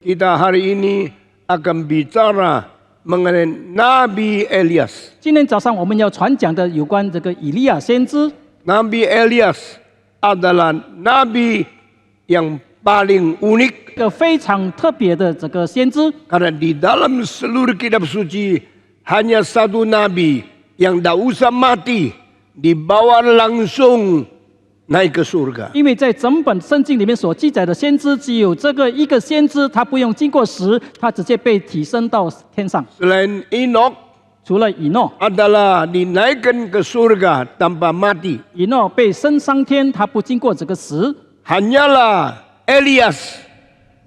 Kita hari ini akan bicara mengenai Nabi Elias. 今天早上我们要传讲的有关这个以利亚先知。 Nabi Elias adalah nabi yang paling unik 一个非常特别的这个先知， karena di dalam seluruh kitab suci hanya satu nabi yang tidak usah mati dibawa langsung naik ke surga. 因为在整本圣经里面所记载的先知，只有这个一个先知，他不用经过死，他直接被提升到天上。 Selain Enoch 除了以诺， adalah dinaikkan ke surga tanpa mati. 以诺被升上天，他不经过这个死。 Hanyalah Elias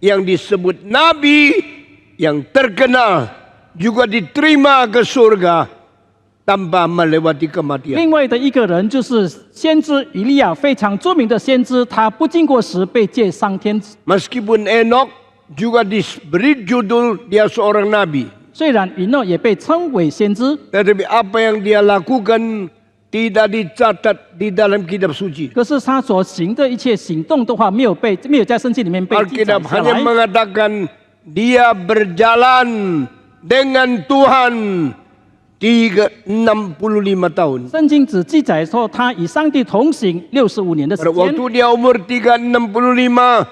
yang disebut nabi yang terkenal juga diterima ke surga tanpa melewati kematian. 另外的一个人就是先知以利亚，非常著名的先知，他不经过死被接上天。 Meskipun Enoch juga diberi judul dia seorang nabi, 虽然以诺也被称为先知， tetapi apa yang dia lakukan tidak dicatat di dalam kitab suci. 可是他所行的一切行动的话，没有在圣经里面被记载 Alkitab 下 hanya 来。 mengatakan dia berjalan dengan Tuhan 65 tahun. 圣经只记载说他与上帝同行65年的时 Pada 间。 waktu dia umur 365,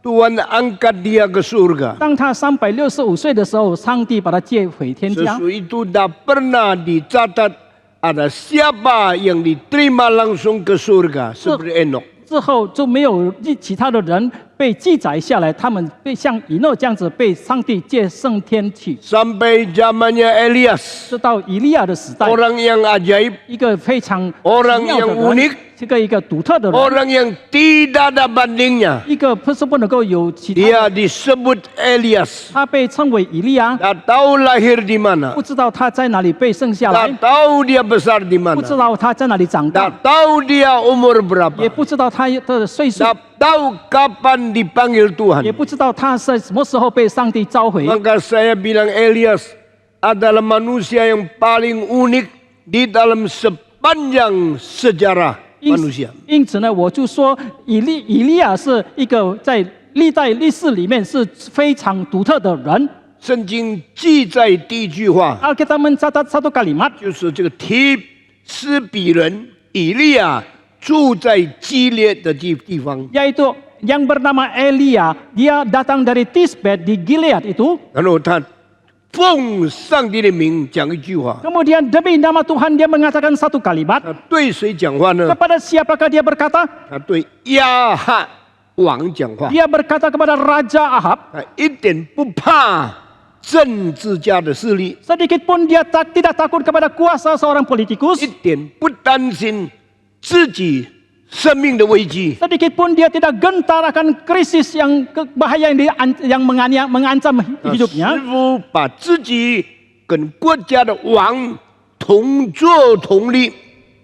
Tuhan angkat dia ke surga. 当他365岁的时候，上帝把他接回天家。 Sesudah itu tidak pernah dicatat ada siapa yang diterima langsung ke surga seperti Enoch. 之后就没有其他的人被记载下来，他们被像以诺这样子被上帝接升天去。 Sampai zamannya Elias, 直到以利亚的时代， orang yang ajaib, 一个非常 orang 奇妙的 yang 人 unik， 一个独特的人， orang yang tidak ada bandingnya. 一个不是不能够有其他的。 Dia disebut Elias. 他被称为以利亚， Tak tahu lahir di mana, 不知道他在哪里被生下来， tak tahu dia besar di 不知 mana, 道他在哪里长大， tak tahu dia umur 也 berapa, 不知道他的岁数， tak tahu kapan dipanggil 也 Tuhan. 不知道他是什么时候被上帝召回。 Maka saya bilang Elias adalah manusia yang paling unik di dalam sepanjang sejarah 因 manusia. 因此呢，我就说以利亚是一个在历代历史里面是非常独特的人。 圣经记载第一句话 Alkitab mencatat satu kalimat， 就是这个提斯比人以利亚住在基列的地方， yaitu yang bernama Elia, dia datang dari Tisbet di Gilead itu. 然后他奉上帝的名讲一句话。 Kemudian demi nama Tuhan dia mengatakan satu kalimat. 他对谁讲话呢？ Kepada siapakah dia berkata? 他对亚哈王讲话。 Dia berkata kepada Raja Ahab. 他一点不怕政治家的势力， Sedikit pun dia tidak takut kepada kuasa seorang politikus. 一点不担心自己生命的危机。 Sedikit pun dia tidak gentar akan krisis yang bahaya yang mengancam 他 hidupnya. 似乎把自己跟国家的王同坐同立，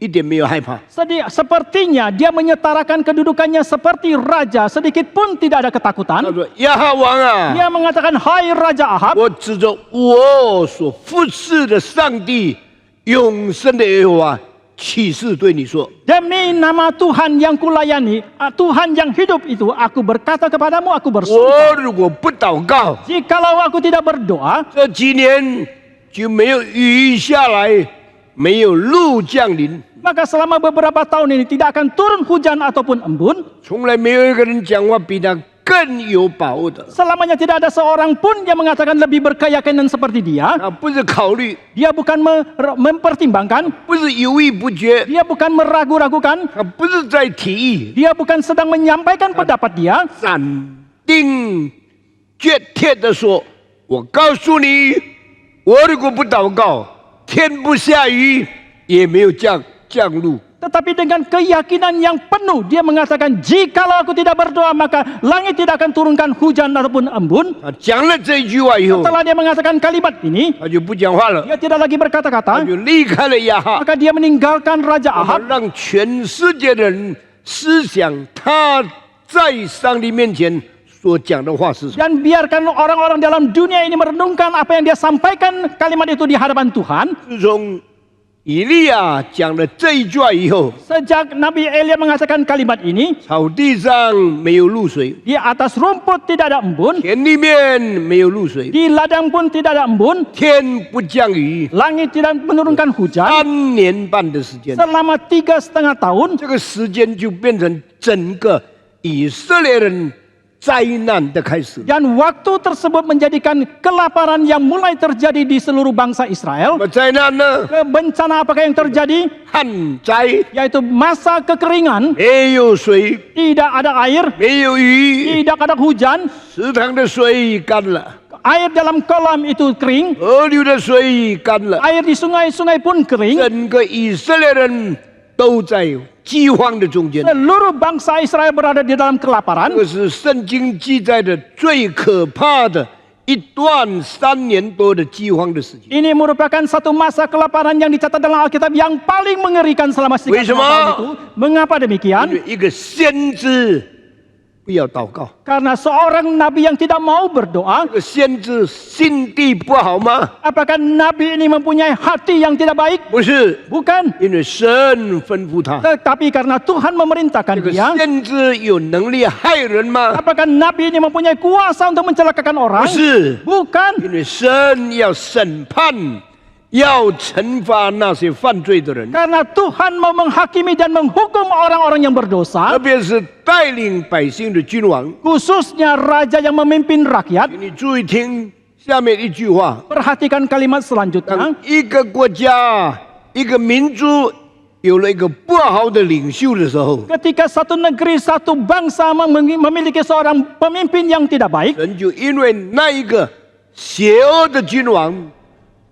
一点没有害怕。 Sepertinya dia menyetarakan kedudukannya seperti raja, sedikit pun tidak ada ketakutan. 他说：“亚哈王啊， Dia mengatakan, hai Raja Ahab, 我指着我所服侍的上帝永生的耶和华起誓对你说， demi nama Tuhan yang kulayani, Tuhan yang hidup itu, aku berkata kepadamu, aku 我 bersumpah. 如果不祷告， Jikalau aku tidak berdoa, 这几年就没有雨下来，没有露降临， maka selama beberapa tahun ini tidak akan turun hujan ataupun embun. 从来没有一个人讲话比他更有把握的。 Selamanya tidak ada seorang pun yang mengatakan lebih berkeyakinan seperti dia. 他不是考虑， Dia bukan mempertimbangkan, 不是犹豫不决， dia bukan meragu-ragukan, 他不是在提议， dia bukan sedang menyampaikan pendapat dia. 斩钉截铁的说：“我告诉你，我如果不祷告，天不下雨，也没有降露。” Tetapi dengan keyakinan yang penuh dia mengatakan, jikalau aku tidak berdoa maka langit tidak akan turunkan hujan ataupun embun. 他讲了这一句话以后， Setelah dia mengatakan kalimat ini, 他就不讲话了， dia tidak lagi 他 berkata-kata, 就离开了亚哈， maka dia meninggalkan Raja 他 Ahab 让全世界的人思想他在上帝面前所讲的话是什么。 dan biarkan orang-orang dalam dunia ini merenungkan apa yang dia sampaikan kalimat itu di hadapan Tuhan. 自从以利亚讲了这一句话以后， Sejak Nabi Elia mengatakan kalimat ini, 草地上没有露水， di atas rumput tidak ada embun, 田里面没有露水， di ladang pun tidak ada embun, 天不降雨， langit tidak menurunkan hujan 3年半的时间， selama 3,5 tahun. 这个时间就变成整个以色列人灾难的开始。 Dan waktu tersebut menjadikan kelaparan yang mulai terjadi di seluruh bangsa 什 Israel. 么灾难呢？ Bencana apakah yang terjadi? 旱灾， Yaitu masa kekeringan, 没有水， tidak ada air, 没有雨， tidak ada hujan, 池塘的水干了， air dalam kolam itu kering, 河流的水干了， air di sungai-sungai pun kering. 整个以色列人都在饥荒的中间。 Seluruh bangsa Israel berada di dalam 这 kelaparan. 个是圣经记载的最可怕的一段3年多的饥荒的时期。 Ini merupakan satu masa kelaparan yang dicatat dalam Alkitab yang paling mengerikan selama 3 为什么？ tahun itu. Mengapa 因 demikian? 为一个先知不要祷告， Karena seorang nabi yang tidak mau berdoa. 这个先知心地不好吗？ Apakah nabi ini mempunyai hati yang tidak baik? 不是， Bukan. 因为神吩咐他。 Tetapi karena Tuhan 这 memerintahkan 个 dia. 先知有能力害人吗？ Apakah nabi ini mempunyai kuasa untuk mencelakakan 不 orang? 是， Bukan. 因为神要审判，要惩罚那些犯罪的人， Karena Tuhan mau menghakimi dan menghukum orang-orang yang 特 berdosa. 别是带领百姓的君王。 Khususnya raja yang memimpin rakyat. 你注意听下面一句话： Perhatikan kalimat 当 selanjutnya. 一个国家、一个民族有了一个不好的领袖的时候， Ketika satu negeri, satu bangsa memiliki seorang pemimpin yang tidak baik, 神就因为那一个邪恶的君王、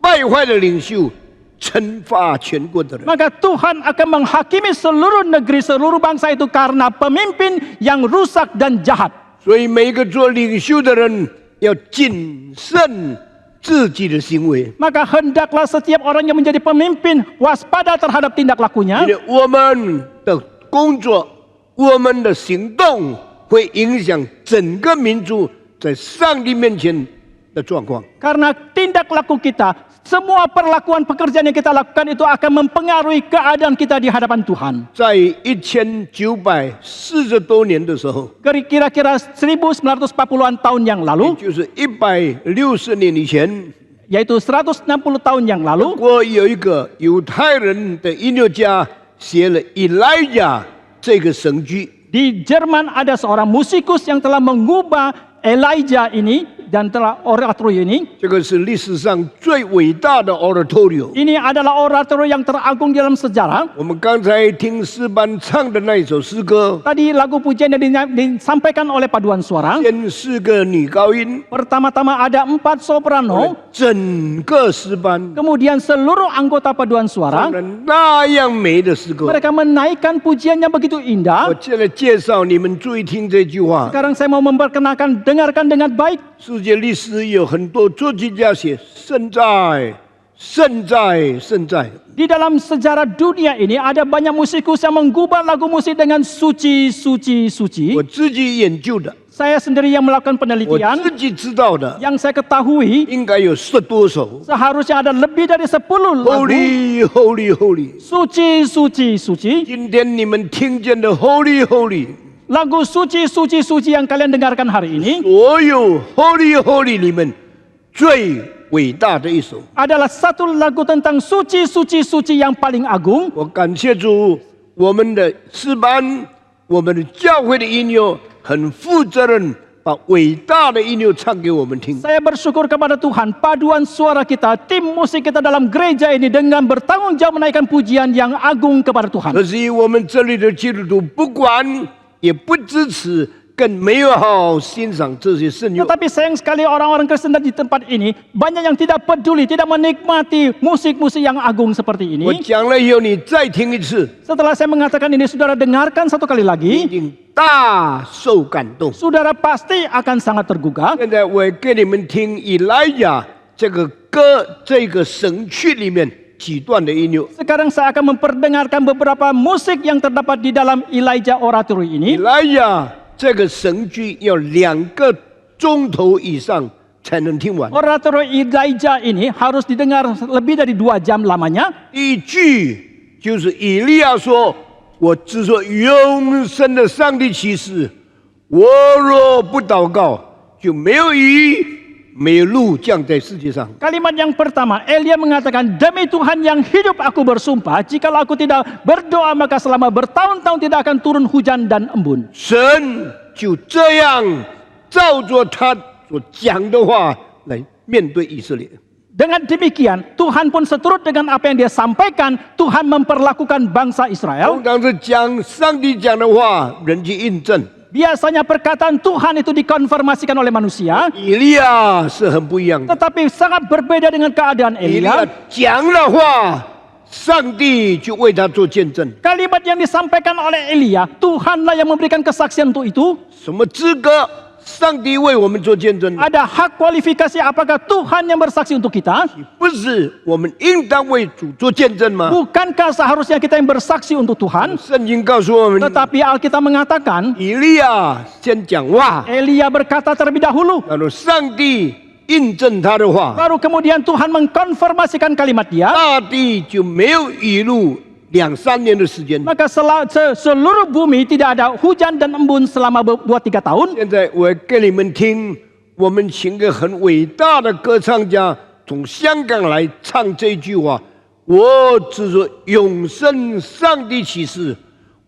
败坏的领袖，惩罚全国的人。 maka Tuhan akan menghakimi seluruh negeri, seluruh bangsa itu karena pemimpin yang rusak dan jahat. 所以每一个做领袖的人要谨慎自己的行为， Maka hendaklah setiap orang yang menjadi pemimpin waspada terhadap tindak lakunya. 因为我们的工作、我们的行动会影响整个民族在上帝面前的状况。 Karena tindak laku kita, semua perlakuan pekerjaan yang kita lakukan itu akan mempengaruhi keadaan kita di hadapan Tuhan. 在1940多年的时候， Kira-kira 1940-an tahun yang 也 lalu, 就是160年以前， yaitu 160 tahun yang lalu, 我有一个犹太人的音乐家写了《以莱亚》这个神剧。 di Jerman ada seorang musikus yang telah mengubah Elijah ini dan telah oratorio ini. 这个是历史上最伟大的 oratorio。 Ini adalah oratorio yang teragung di dalam sejarah. 我们刚才听诗班唱的那一首诗歌， Tadi lagu pujian yang disampaikan oleh paduan suara. 先是个女高音， Pertama-tama ada 4 soprano, 整个诗班 kemudian seluruh anggota paduan 唱 suara. 了那样美的诗歌。 Mereka menaikkan pujian yang begitu 我 indah. 现在介绍你们注意听这句话。 Sekarang saya mau memperkenalkan, dengarkan dengan baik. 世界历史有很多作曲家写圣在、圣在、圣在。 Di dalam sejarah dunia ini ada banyak musikus yang mengubah lagu musik dengan suci, suci, suci. 我自己研究的， Saya sendiri yang melakukan 我 penelitian. 自己知道的， Yang saya ketahui 应该有10多首。 seharusnya ada lebih dari 10 lagu. Holy, Holy, Holy。 Suci, suci, suci. 今天你们听见的 Holy, Holy， Lagu suci, suci, suci yang kalian dengarkan hari ini 所有 Holy, Holy 里面最伟大的一首。 adalah satu lagu tentang suci, suci, suci yang paling agung. 我感谢主，我们的诗班、我们的教会的音乐很负责任，把伟大的音乐唱给我们听。 Saya bersyukur kepada Tuhan, paduan suara kita, tim musik kita dalam gereja ini dengan bertanggung jawab menaikkan pujian yang agung kepada Tuhan. 可是我们这里的基督徒不管也不支持，更没有好好欣赏这些圣乐。 Tetapi sayang sekali orang-orang Kristen di tempat ini banyak yang tidak peduli, tidak menikmati musik-musik yang agung seperti 我 ini. 讲了以后，你再听一次， Setelah saya mengatakan ini, saudara dengarkan satu kali 你一 lagi, 定大受感动。 saudara pasti akan sangat tergugah. 现在我给你们听以莱亚这个歌，这个神曲里面几段的音乐。 Sekarang saya akan memperdengarkan beberapa musik yang terdapat di dalam Elijah Oratory 以 ini. 莱亚这个神剧要2个钟头以上才能听完。 Orator Elijah ini harus didengar lebih dari 2 jam lamanya. 第一句就是以利亚说：“我只说永生的上帝启示，我若不祷告，就没有雨，没有露降在世界上。” Kalimat yang pertama, Elia mengatakan, demi Tuhan yang hidup aku bersumpah, jikalau aku tidak berdoa maka selama bertahun-tahun tidak akan turun hujan dan embun. 神就这样照着他所讲的话来面对以色列。 Dengan demikian, Tuhan pun seturut dengan apa yang dia sampaikan, Tuhan memperlakukan bangsa Israel. 通常是讲上帝讲的话，人去印证。 Biasanya perkataan Tuhan itu dikonfirmasikan oleh manusia, 以利亚是很不一样的。 tetapi sangat berbeda dengan keadaan 以利亚 Elia. 讲的话，上帝就为他做见证。 Kalimat yang disampaikan oleh Elia, Tuhanlah yang memberikan kesaksian untuk itu. 什么资格？上帝为我们做见证， Ada hak kualifikasi apakah Tuhan yang bersaksi untuk kita? 不是我们应当为主做见证吗？ Bukankah seharusnya kita yang bersaksi untuk Tuhan? 圣经告诉我们， Tetapi Alkitab mengatakan, 以利亚先讲话， Elia berkata terlebih dahulu. 然后上帝印证他的话， Baru kemudian Tuhan mengkonfirmasikan kalimat dia. 大地就没有雨露2-3年的时间。 Maka seluruh bumi tidak ada hujan dan embun selama 2-3 tahun. 现在我给你们听，我们请个很伟大的歌唱家从香港来唱这句话：我只说永生上帝启示，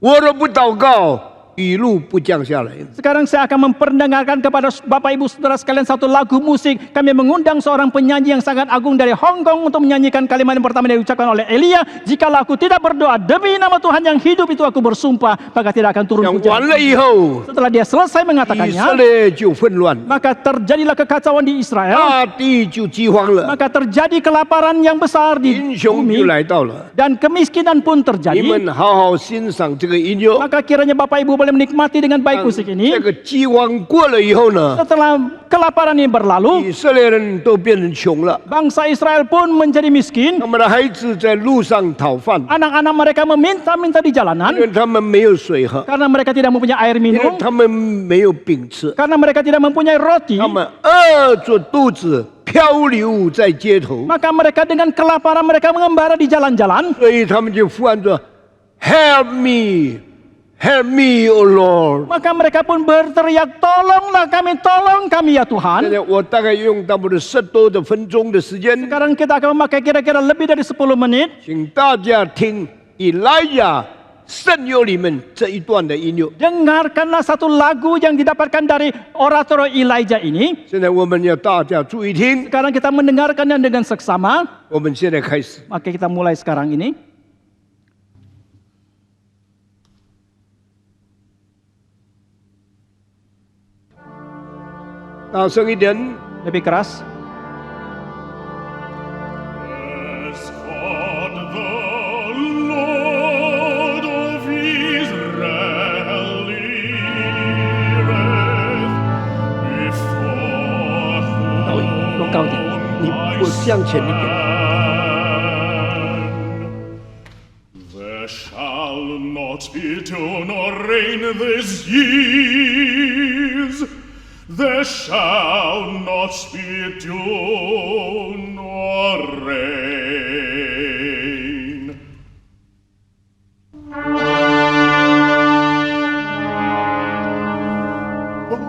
我若不祷告，雨露不降下来。 Sekarang saya akan memperdengarkan kepada Bapak Ibu Saudara sekalian satu lagu musik. Kami mengundang seorang penyanyi yang sangat agung dari Hong Kong untuk menyanyikan kalimat yang pertama yang diucapkan oleh Elia. Jikalau aku tidak berdoa demi nama Tuhan yang hidup itu aku bersumpah, maka tidak akan turun 讲 hujan. 完了以后， Setelah dia selesai 以色 mengatakannya, 列就混乱， maka terjadilah kekacauan di Israel. 大地就饥荒了， Maka terjadi kelaparan yang besar di 英雄就 bumi 来到了。 dan kemiskinan pun 你 terjadi. 们好好欣赏这个音乐。 Maka kiranya Bapak Ibu boleh menikmati dengan baik musik ini. 这个饥荒过了以后呢， Setelah kelaparan ini berlalu, 以色列人都变成穷了， bangsa Israel pun menjadi miskin. 他们的孩子在路上讨饭， Anak-anak mereka meminta-minta di 因 jalanan 为他们没有水喝， karena mereka tidak mempunyai air 因为 minum, 他们没有饼吃， karena mereka tidak mempunyai roti. 他们饿着肚子漂流在街头， Maka mereka dengan kelaparan mereka mengembara di jalan-jalan. 所以他们就呼喊着 "Help me, help me, O Lord"。 Maka mereka pun berteriak, tolong kami ya 现 Tuhan. 在我大概用到我的10多的分钟的时间， Sekarang kita akan memakai kira-kira lebih dari 10 menit. 请大家听以莱亚圣约里面这一段的音乐。 Dengarkanlah satu lagu yang didapatkan dari orator Elijah ini. 现在我们要大家注意听， Sekarang kita mendengarkannya dengan seksama. 我们现在开始。 Maka kita mulai sekarang ini. 大声一点。 Lebih keras. Bless God, the Lord of Israel liveth, before 弄高一点。 你我向前一点。 There shall not be dew nor rain these years. There shall not be dew nor rain. But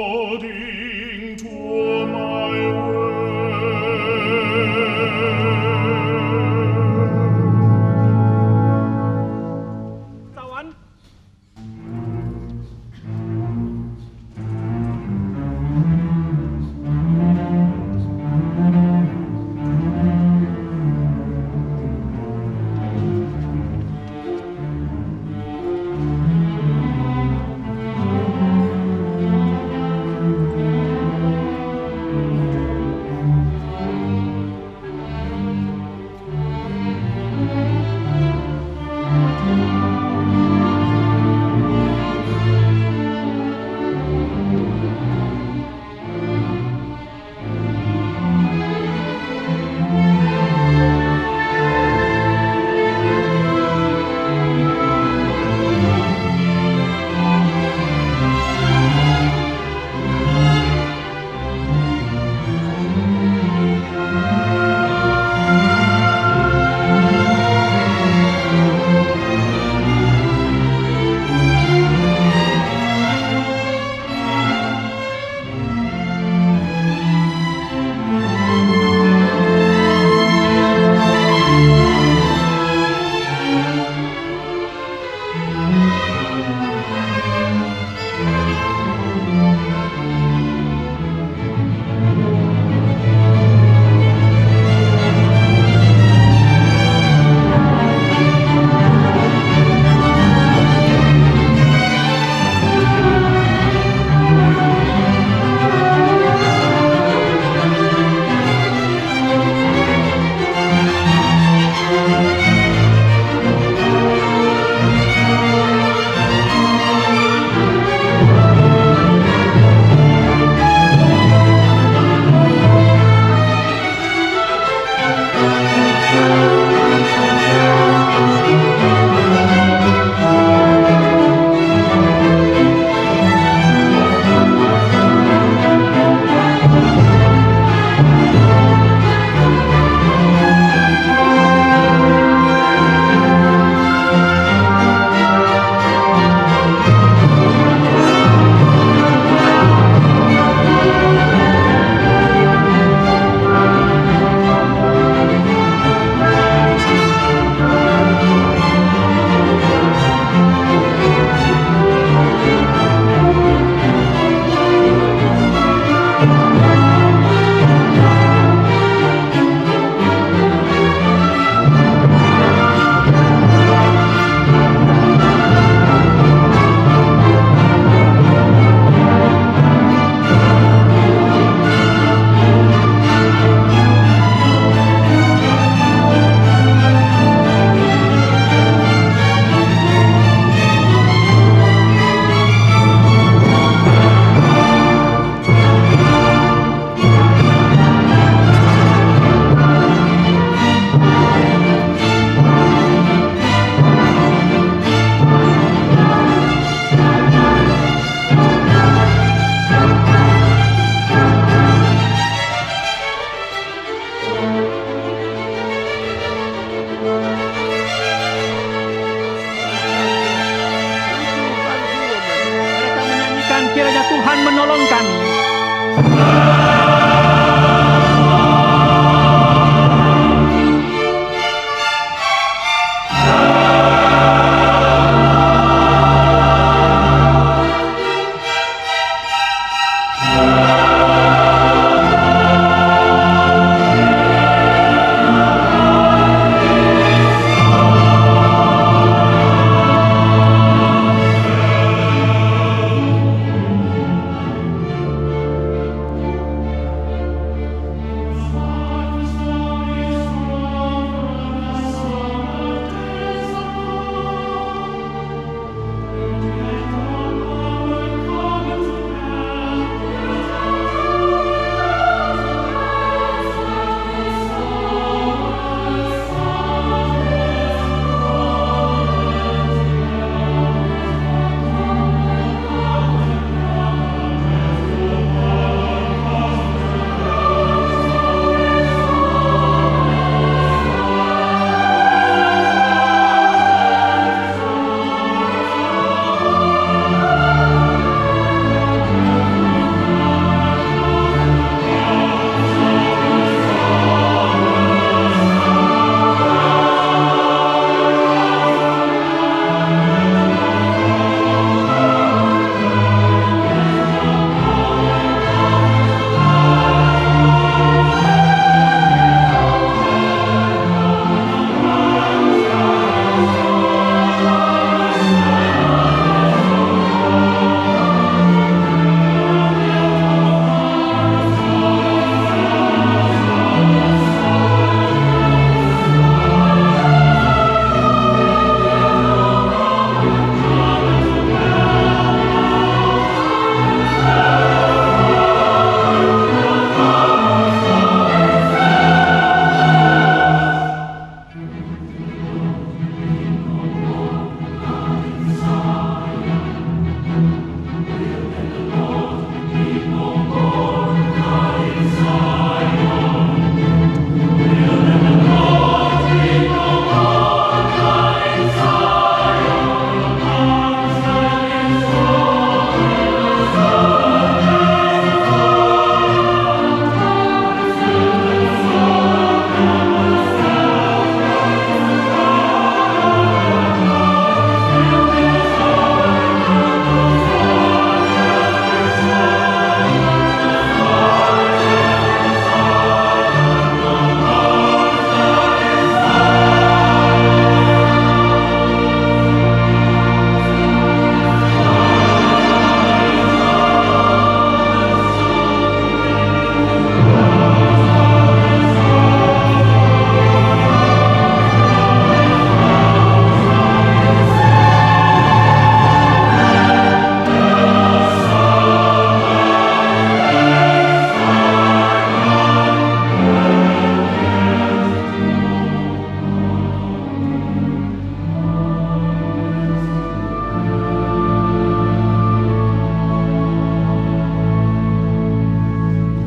according to my word. Tawan. kiranya Tuhan menolong kami.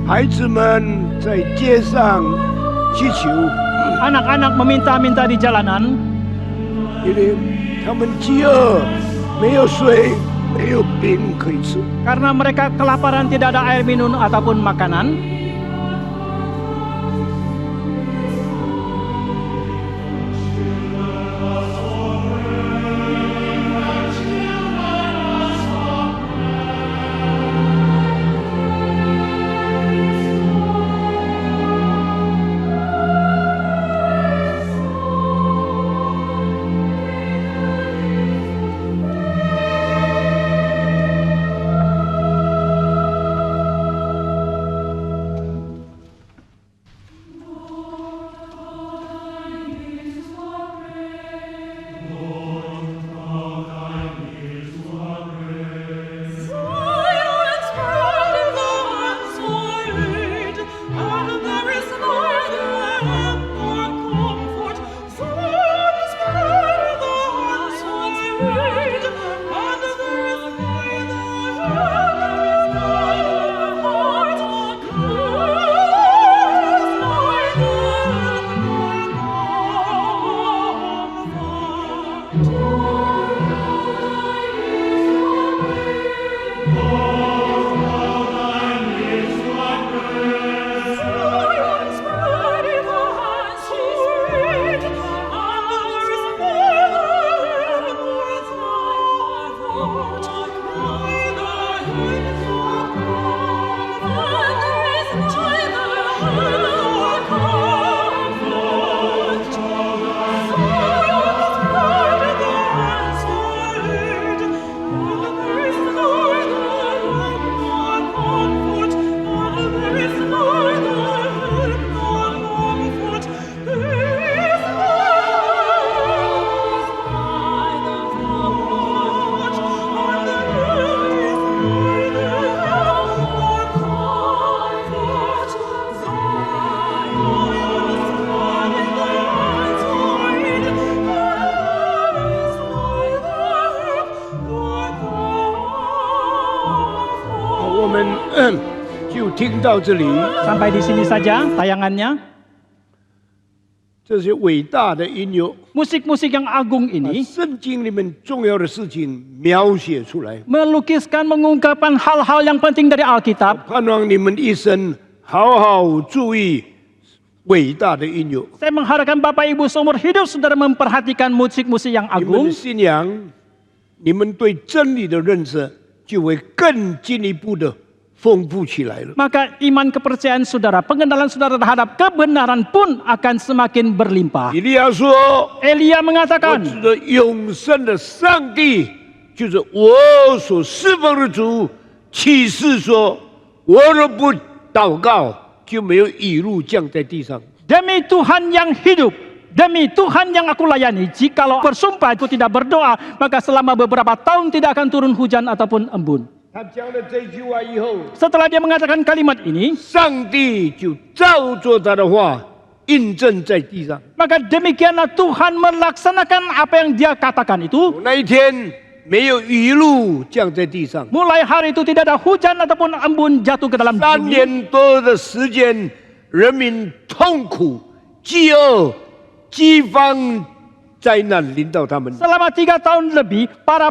孩子们在街上祈求， Anak-anak meminta-minta di jalanan 因为他们饥饿，没有水，没有饼可以吃。 karena mereka kelaparan, tidak ada air minum ataupun makanan. 们就听到这里。 Sampai di sini saja tayangannya. 这些伟大的音乐， Musik-musik yang agung 把 ini 圣经里面重要的事情描写出来。 melukiskan, mengungkapkan hal-hal yang penting dari Alkitab. 盼望你们一生好好注意伟大的音乐。 Saya mengharapkan Bapak Ibu seumur hidup saudara memperhatikan musik-musik yang 你们 agung. 的信仰，你们对真理的认识就会更进一步的丰富起来了。 Maka iman kepercayaan saudara, pengenalan saudara terhadap kebenaran pun akan semakin berlimpah. 以利亚说 Elia：“ 我 mengatakan, 指着永生的上帝，就是我所侍奉的主，启示说，我若不祷告，就没有雨露降在地上。 demi Tuhan yang hidup, demi Tuhan yang aku layani, jikalau bersumpah aku tidak berdoa, maka selama beberapa tahun tidak akan turun hujan ataupun embun. ” 他讲了这句话以后， Setelah dia mengatakan kalimat ini, 上帝就照着他的话印证在地上。 maka demikianlah Tuhan melaksanakan apa yang dia katakan itu. 那一天没有雨露降在地上， Mulai hari itu tidak ada hujan ataupun embun jatuh ke dalam 3 bumi. 年多的时间，人民痛苦、饥饿、饥荒灾难临到他们。 Selama 3 tahun lebih, para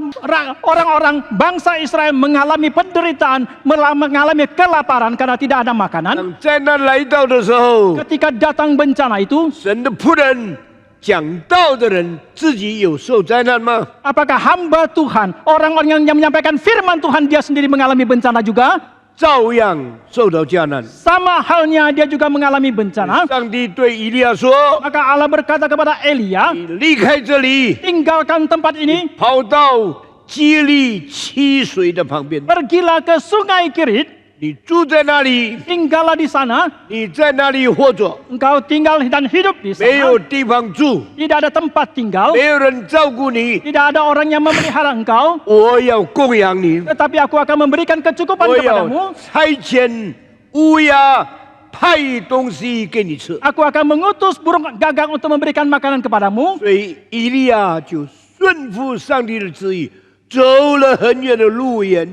orang-orang bangsa Israel mengalami penderitaan, mengalami kelaparan karena tidak ada makanan. 当灾难来到的时候， Ketika datang bencana itu, 神的仆人、讲道的人自己有受灾难吗？ apakah hamba Tuhan, orang-orang yang menyampaikan firman Tuhan, dia sendiri mengalami bencana juga? 照样受到灾难。 Sama halnya dia juga mengalami bencana. 上帝对以利亚说 Maka Allah berkata kepada Elia,：“ 你离开这里， tinggalkan tempat ini, 跑到基利七水的旁边， pergilah ke sungai Kirit, 你住在那里， tinggallah di sana, 你在那里活着， engkau tinggal dan hidup di 没有 sana. 地方住， Tidak ada tempat tinggal, 没有人照顾你， tidak ada orang yang memelihara engkau, 我要供养你， tetapi aku akan memberikan kecukupan 我要 kepadamu. 差遣乌鸦派东西给你吃。 Aku akan mengutus burung gagak untuk memberikan makanan kepadamu. 所以以利亚就顺服上帝的旨意，走了很远的路沿，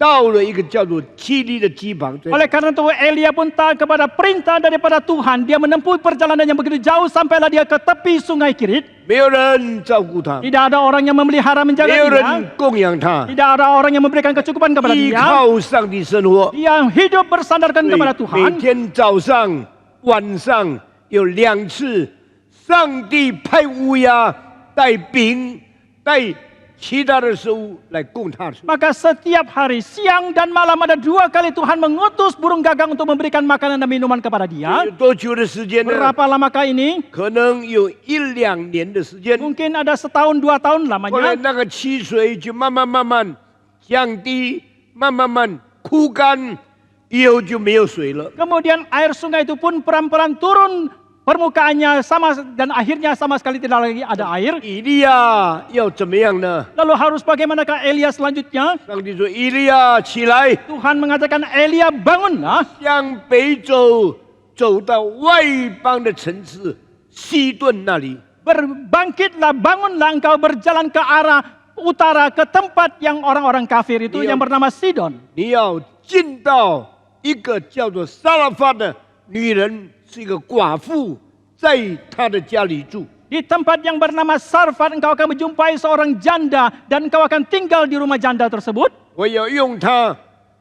到了一个叫做基利的基旁。 Oleh karena itu Elia pun taat kepada perintah daripada Tuhan. Dia menempuh perjalanan yang begitu jauh sampailah dia ke tepi sungai Kirit. 没有人照顾他， Tidak ada orang yang memelihara 没 menjaga 有 dia. 人供养他， Tidak ada orang yang memberikan kecukupan kepada 依 dia. 靠上帝生活。 Dia hidup bersandarkan 所以 kepada 每 Tuhan. 天早上、晚上有2次，上帝派乌鸦带饼、带其他的食物来供他吃。 Maka setiap hari siang dan malam ada 2 kali Tuhan mengutus burung gagak untuk memberikan makanan dan minuman kepada dia. 有多久的时间呢？ Berapa lamakah ini? 可能有1、2年的时间。 Mungkin ada setahun 2 tahun 后来 lamanya. 那个溪水就慢慢降低，慢慢枯干，以后就没有水了。 Kemudian air sungai itu pun pelan-pelan turun permukaannya sama dan akhirnya sama sekali tidak lagi ada air. 以利亚要怎么样呢？ Lalu harus bagaimanakah Elia selanjutnya? 上帝说：“以利亚起来， Tuhan mengatakan Elia bangunlah, 向北走，走到外邦的城市西顿那里。 berbangkitlah, bangunlah engkau berjalan ke arah utara ke tempat yang orang-orang kafir itu Iya. yang bernama Sidon. 你要进到一个叫做撒拉法的女人，是一个寡妇，在她的家里住。 Di tempat yang bernama Sarfat engkau akan menjumpai seorang janda dan engkau akan tinggal di rumah janda tersebut. 我要用它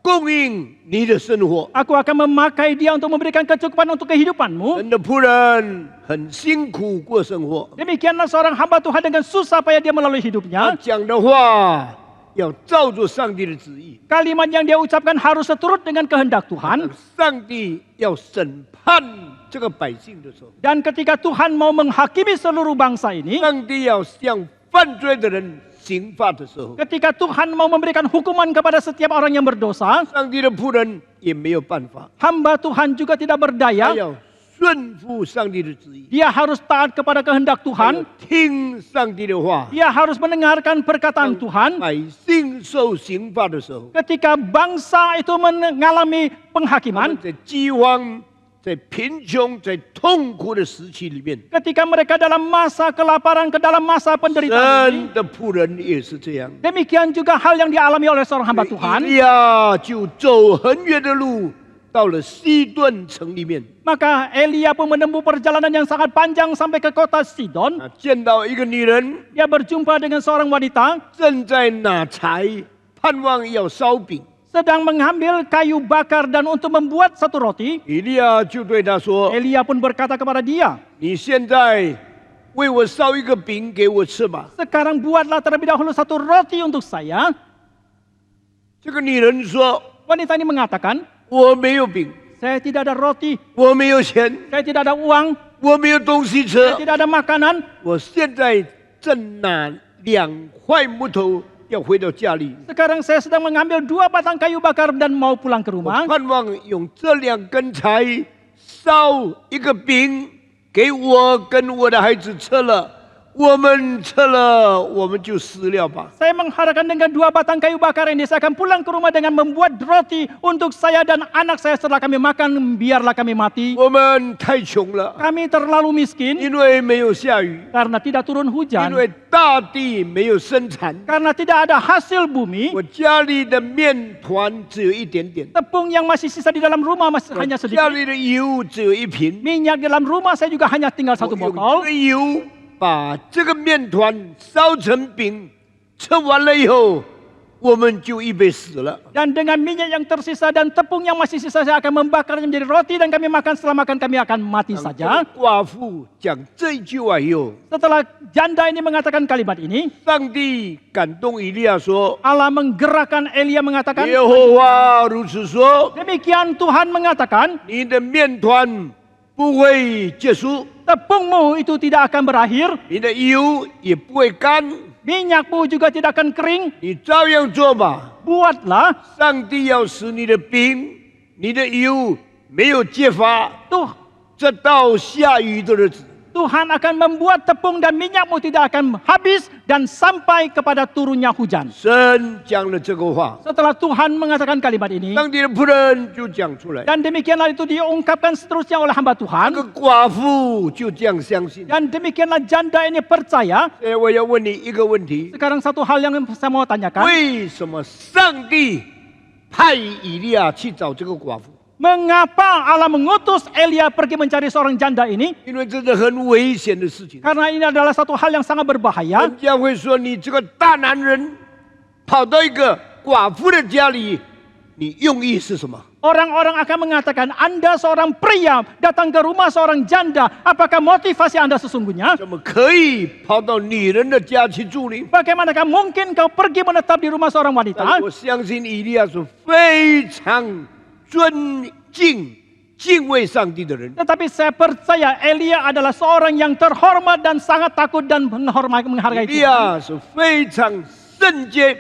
供应你的生活。 Aku akan memakai dia untuk memberikan kecukupan untuk kehidupanmu. 神的仆人很辛苦过生活， Demikianlah seorang hamba Tuhan dengan susah payah dia melalui 他 hidupnya. 讲的话要照着上帝的旨意。 Kalimat yang dia ucapkan harus seturut dengan kehendak Tuhan. 上帝要审判这个百姓的时候， Dan ketika Tuhan mau menghakimi seluruh bangsa ini, 上帝要向犯罪的人刑罚的时候， ketika Tuhan mau memberikan hukuman kepada setiap orang yang berdosa, 上帝的仆人也没有办法， hamba Tuhan juga tidak 他 berdaya. 要顺服上帝的旨意， Dia harus taat kepada kehendak 他要 Tuhan. 听上帝的话。 Dia harus mendengarkan perkataan Tuhan. 百姓受刑罚的时候， Ketika bangsa itu mengalami 他 penghakiman, 们在饥荒、在贫穷、在痛苦的时期里面， Ketika mereka dalam masa kelaparan, ke dalam masa penderitaan ini, 神的仆人也是这样。 demikian juga hal yang dialami oleh seorang hamba 以 Tuhan. 利亚就走很远的路，到了西顿城里面， Maka Elia pun menempuh perjalanan yang sangat panjang sampai ke kota Sidon. 见到一个女人 Dia berjumpa dengan seorang wanita 正在拿柴，盼望要烧饼。 sedang mengambil kayu bakar dan untuk membuat satu roti. 以利亚就对他说 Elia pun berkata kepada dia, ：“你现在为我烧一个饼给我吃吧。 sekarang buatlah terlebih dahulu satu roti untuk saya. ”这个女人说 Wanita ini mengatakan, 我没有饼， saya tidak ada roti, 我没有钱， saya tidak ada uang, 我没有东西吃， saya tidak ada makanan. 我现在正拿2块木头要回到家里， Sekarang saya sedang mengambil 2 batang kayu bakar dan mau pulang ke 我 rumah. 盼望用这2根柴烧一个饼给我跟我的孩子吃了，我们吃了我们就死了吧。 Saya mengharapkan dengan 2 batang kayu bakar ini saya akan pulang ke rumah dengan membuat roti untuk saya dan anak saya. Setelah kami makan, biarlah kami mati. 我们太穷了， Kami terlalu miskin 因为没有下雨， karena tidak turun 因 hujan, 为大地没有生产。 karena tidak ada hasil bumi. 我家里的面团只有一点点， Tepung yang masih sisa di dalam rumah masih 我 hanya 家 sedikit. 里的油只有1瓶。 Minyak di dalam rumah saya juga hanya tinggal 1 我用这 botol. 个油把这个面团烧成饼，吃完了以后，我们就预备死了。 Dan dengan minyak yang tersisa dan tepung yang masih sisa saya akan membakarnya menjadi roti dan kami makan. Setelah makan kami akan mati 当这 saja. 个寡妇讲这一句话以后， Setelah janda ini mengatakan kalimat ini, 上帝感动以利亚说 Allah menggerakkan Elia：“ mengatakan, 耶和华如此说， demikian Tuhan mengatakan, 你的面团不会结束， tepungmu itu tidak akan berakhir, 你的油也不会干， minyakmu juga tidak akan kering. 你照样做吧。 Buatlah, 上帝要使你的饼、你的油没有结发， 这到下雨的日子。” Tuhan akan membuat tepung dan minyakmu tidak akan habis dan sampai kepada turunnya hujan. 神讲了这个话， Setelah Tuhan mengatakan kalimat ini, 上帝的仆人就讲出来， dan demikianlah itu diungkapkan seterusnya oleh hamba 那 Tuhan. 个寡妇就这样相信。 Dan demikianlah janda ini percaya. 我要问你一个问题： Sekarang satu hal yang saya mau tanyakan. 为什么上帝派以利亚去找这个寡妇？ Mengapa Allah mengutus Elia pergi mencari seorang janda ini? 因为这是很危险的事情。 Karena ini adalah satu hal yang sangat berbahaya. 人家会说你这个大男人跑到一个寡妇的家里，你用意是什么？ Orang-orang akan mengatakan, Anda seorang pria datang ke rumah seorang janda. Apakah motivasi Anda sesungguhnya? 怎么可以跑到女人的家去住呢？ Bagaimanakah mungkin kau pergi menetap di rumah seorang 但 wanita? 是我相信以利亚是非常尊敬、敬畏上帝的人。 Tetapi saya percaya Elia adalah seorang yang terhormat dan sangat takut dan menghargai 以利 Tuhan. 亚是非常圣洁、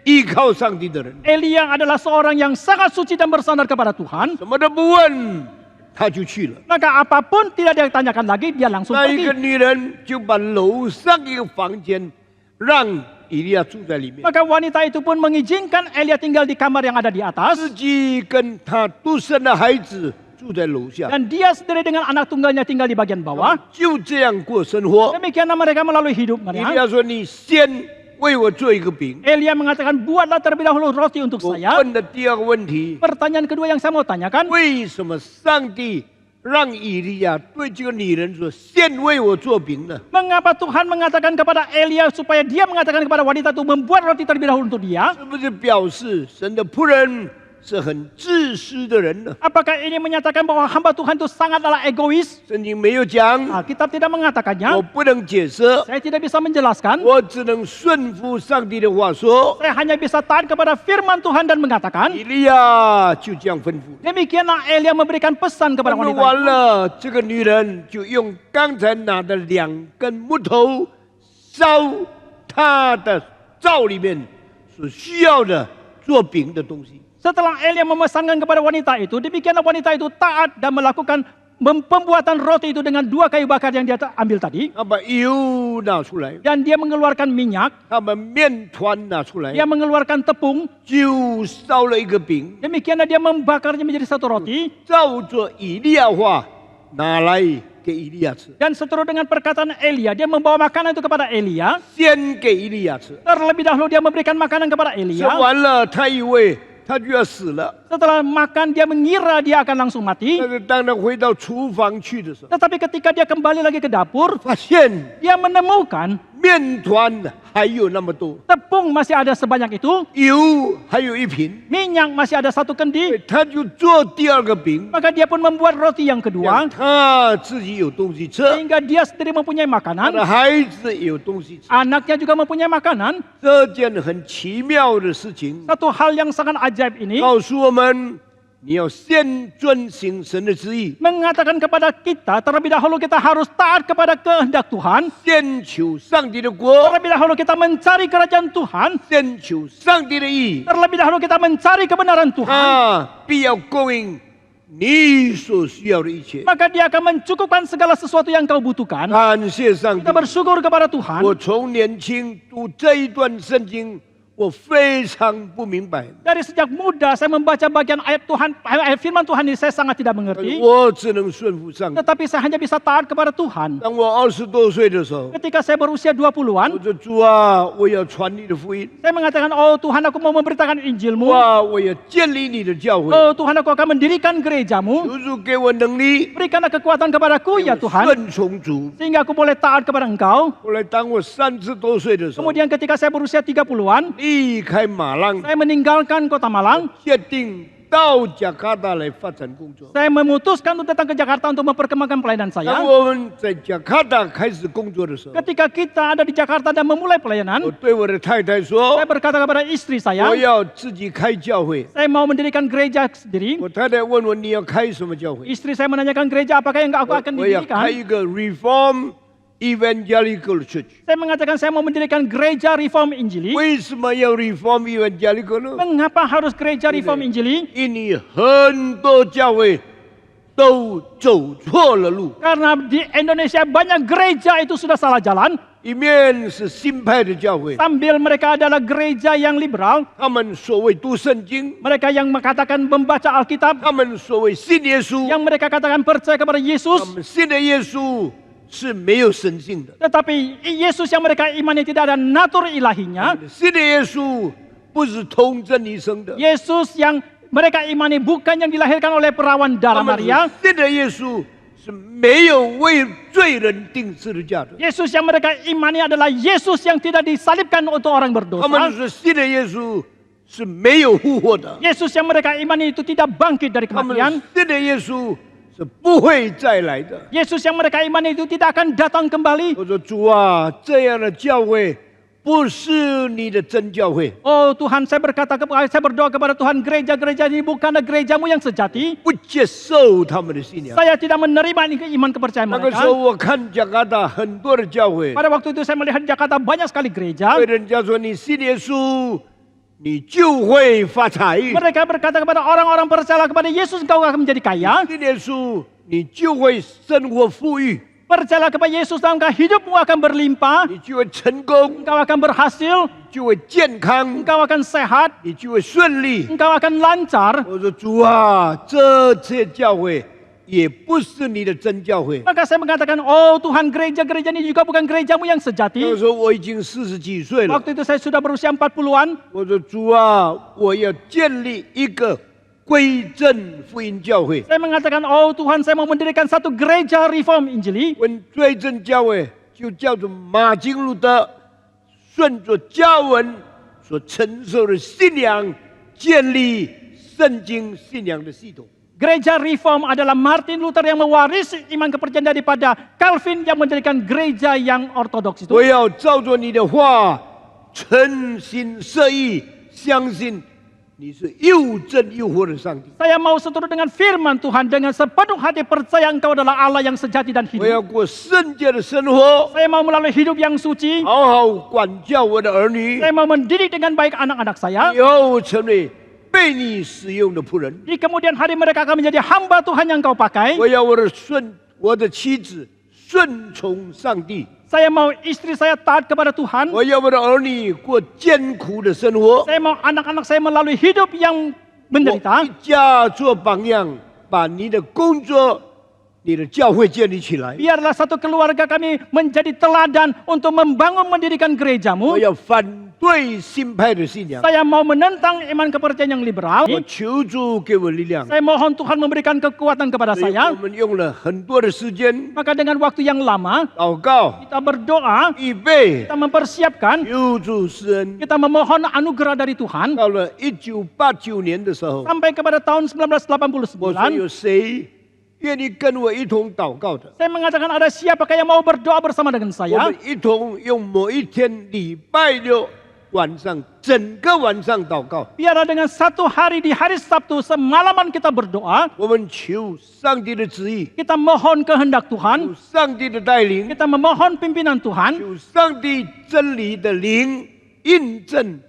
依靠上帝的人， Elia adalah seorang yang sangat suci dan bersandar kepada Tuhan. 什么都不问，他就去了。 Maka apapun tidak dia tanyakan lagi, dia langsung 那一个 pergi. 女人就把楼上一个房间让以利亚住在里面， Maka wanita itu pun mengizinkan Elia tinggal di kamar yang ada di atas. 自己跟他独生的孩子住在楼下， Dan dia sendiri dengan anak tunggalnya tinggal di bagian bawah. 就这样过生活。 Demikianlah mereka melalui 以利 hidupnya. 亚说：“你先为我做一个饼。” Elia mengatakan, buatlah terlebih dahulu roti untuk 我 saya. 问的第二个问题， Pertanyaan kedua yang saya mau tanyakan, 为什么上帝让以利亚对这个女人说：“先为我做饼呢？” mengapa Tuhan mengatakan kepada Elia supaya dia mengatakan kepada wanita itu membuat roti terlebih dahulu untuk dia? 是不是表示神的仆人是很自私的人呢？ Apakah ini menyatakan bahwa hamba Tuhan itu sangatlah egois? 圣经没有讲， Alkitab tidak 我 mengatakannya. 不能解释， Saya tidak bisa menjelaskan. 我只能顺服上帝的话说。 Saya hanya bisa taat kepada firman Tuhan dan mengatakan, 以利亚就这样吩咐。 demikianlah Elia memberikan pesan kepada 吩咐 wanita 完 itu. 了，这个女人就用刚才拿的2根木头烧她的灶里面所需要的做饼的东西。 Setelah Elia memesankan kepada wanita itu, demikianlah wanita itu taat dan melakukan pembuatan roti itu dengan 2 kayu bakar yang dia ambil tadi. 他把油拿出来， Dan dia mengeluarkan minyak, 他把面团拿出来， dia mengeluarkan tepung. 就烧了一个饼， Demikianlah dia membakarnya menjadi satu roti. 照着以利亚话拿来给以利亚吃， Dan seturut dengan perkataan Elia, dia membawa makanan itu kepada Elia. 先给以利亚吃。 Terlebih dahulu dia memberikan makanan kepada 吃 Elia. 完了，他以为他就要死了， Setelah makan dia mengira dia akan langsung mati. 但是当他回到厨房去的时候， Tetapi ketika dia kembali lagi ke dapur, 发现 dia menemukan 面团还有那么多， tepung masih ada sebanyak itu, 油还有一瓶， minyak masih ada 1 kendi. 他就做第二个饼， Maka dia pun membuat roti yang 让 kedua, 他自己有东西吃， sehingga dia sendiri mempunyai 他的 makanan, 孩子也有东西吃。 anaknya juga mempunyai makanan. 这件很奇妙的事情， Satu hal yang sangat ajaib ini 告诉我们，你要先遵行神的旨意， mengatakan kepada kita, terlebih dahulu kita harus taat kepada kehendak Tuhan. 先求上帝的国， Terlebih dahulu kita mencari kerajaan Tuhan. 先求上帝的义， Terlebih dahulu kita mencari kebenaran Tuhan. 他必要供应你所需要的一切。 Maka dia akan mencukupkan segala sesuatu yang kau butuhkan. 感谢上帝 Kita！bersyukur kepada Tuhan. 我从年轻读这一段圣经，我非常不明白， Dari sejak muda saya membaca bagian ayat Tuhan, ayat firman Tuhan ini saya sangat tidak 但是 mengerti. 我只能顺服上帝。 Tetapi saya hanya bisa taat kepada Tuhan. 当我20多岁的时候， Ketika saya berusia 20-an, 我说主啊，我要传你的福音， saya mengatakan, oh Tuhan aku mau memberitakan Injilmu. 哇，我要建立你的教会， Oh Tuhan aku akan mendirikan gerejamu. 求主给我能力， Berikanlah kekuatan kepadaku ya Tuhan. 顺从主。 Sehingga aku boleh taat kepada Engkau. 后来当我30多岁的时候， Kemudian ketika saya berusia 30-an, 离开马浪， saya meninggalkan kota Malang. 决定到加卡达来发展工作。 Saya memutuskan untuk datang ke Jakarta untuk memperkembangkan pelayanan 当 saya. 我们在加卡达开始工作的时候， Ketika kita ada di Jakarta dan memulai 我 pelayanan, 对我的太太说 saya，berkata kepada istri saya, 我要自己开教会。 saya mau mendirikan gereja sendiri. 我太太问我你要开什么教会？ Istri saya menanyakan gereja apakah yang aku akan 我要开 didirikan. 一个 Reform Evangelical Church。 Saya mengatakan saya mau mendirikan gereja Reform Injili. 为什么要 Reform Evangelical 呢？ Mengapa harus gereja Reform Injili? 因为很多教会都走错了路， Karena di Indonesia banyak gereja itu sudah salah jalan. 一面是新派的教会， Sambil mereka adalah gereja yang liberal. 他们所谓读圣经， Mereka yang mengatakan membaca Alkitab. 他们所谓信耶稣， Yang mereka katakan percaya kepada 他 Yesus. 们信的耶稣是没有神性的， Tetapi Yesus yang mereka imani tidak ada natur ilahinya. 信的耶稣不是童真一生的， Yesus yang mereka imani bukan yang dilahirkan oleh perawan 他 darah 们 Maria. 信的耶稣是没有为罪人定十字架的， Yesus yang mereka imani adalah Yesus yang tidak disalibkan untuk orang 他们 berdosa. 是信的耶稣是没有复活的， Yesus yang mereka imani itu tidak bangkit dari 他们 kematian. 信的耶稣是不会再来的。 Yesus yang mereka imani itu tidak akan datang kembali. 我说主啊，这样的教会不是你的真教会， Oh Tuhan, saya berdoa kepada Tuhan, gereja-gereja ini bukanlah gerejamu yang sejati. 不接受他们的信仰。 Saya tidak menerima ini iman kepercayaan 那个时候 mereka. 我看加拿大很多的教会， Pada waktu itu saya melihat di Jakarta banyak sekali gereja. 对人家说你信耶稣，你就会发财； Mereka berkata kepada orang-orang percaya kepada Yesus engkau akan menjadi kaya. 信耶稣，你就会生活富裕， Percayalah kepada Yesus dan hidupmu akan berlimpah. 你就会成功， Engkau akan berhasil. 你就会健康， Engkau akan sehat. 你就会顺利。 Engkau akan lancar. 我说主啊，这些教会也不是你的真教会。 Maka saya mengatakan, oh Tuhan, gereja-gereja ini juga bukan gerejamu yang 那个 sejati. 时候我已经40几岁了， Waktu itu saya sudah berusia 40-an. 我说主啊，我要建立一个归正福音教会。 Saya mengatakan, oh Tuhan, saya mau mendirikan satu gereja Reform Injili. 归正教会就叫做马丁路德顺着教文所承受的信仰，建立圣经信仰的系统。 Gereja Reform adalah Martin Luther yang mewarisi iman kepercayaan daripada Calvin yang menjadikan gereja yang ortodoks itu. 我要照着你的话，诚心设意，相信你是又真又活的上帝。 Saya mau seturut dengan firman Tuhan dengan sepenuh hati percaya Engkau adalah Allah yang sejati dan 我要 hidup. 过圣洁的生活， Saya mau melalui hidup yang suci. 好好管教我的儿女， Saya mau mendidik dengan baik anak-anak saya. 以后成为被你使用的仆人。 Di kemudian hari mereka akan menjadi hamba Tuhan yang kau pakai. 我要我的妻子顺从上帝， Saya mau istri saya taat kepada Tuhan. 我要我的儿女过艰苦的生活。 Saya mau anak-anak saya melalui hidup yang 我 menderita. 一家做榜样，把你的工作、你的教会建立起来。 Biarlah satu keluarga kami menjadi teladan untuk membangun mendirikan 我 gerejamu. 要反对新派的信仰。 Saya mau menentang iman kepercayaan yang liberal. 我求主给我力量。 Saya mohon Tuhan memberikan kekuatan kepada 所以 saya. 我们用了很多的时间 Maka dengan waktu yang lama, 祷告、 kita berdoa, 预备， kita mempersiapkan, 求主施恩。 kita memohon anugerah dari Tuhan. 到了1989年的时候， Sampai kepada tahun 1989, 我说有谁愿意跟我一同祷告的？ saya mengatakan ada siapakah yang mau berdoa bersama dengan 我 saya? 们一同用某一天礼拜六晚上整个晚上祷告。 Biarlah dengan satu hari di hari Sabtu semalaman kita berdoa, 我们求上帝的旨意， kita mohon kehendak 求 Tuhan, 上帝的带领， kita memohon pimpinan Tuhan, 求上帝真理的灵印证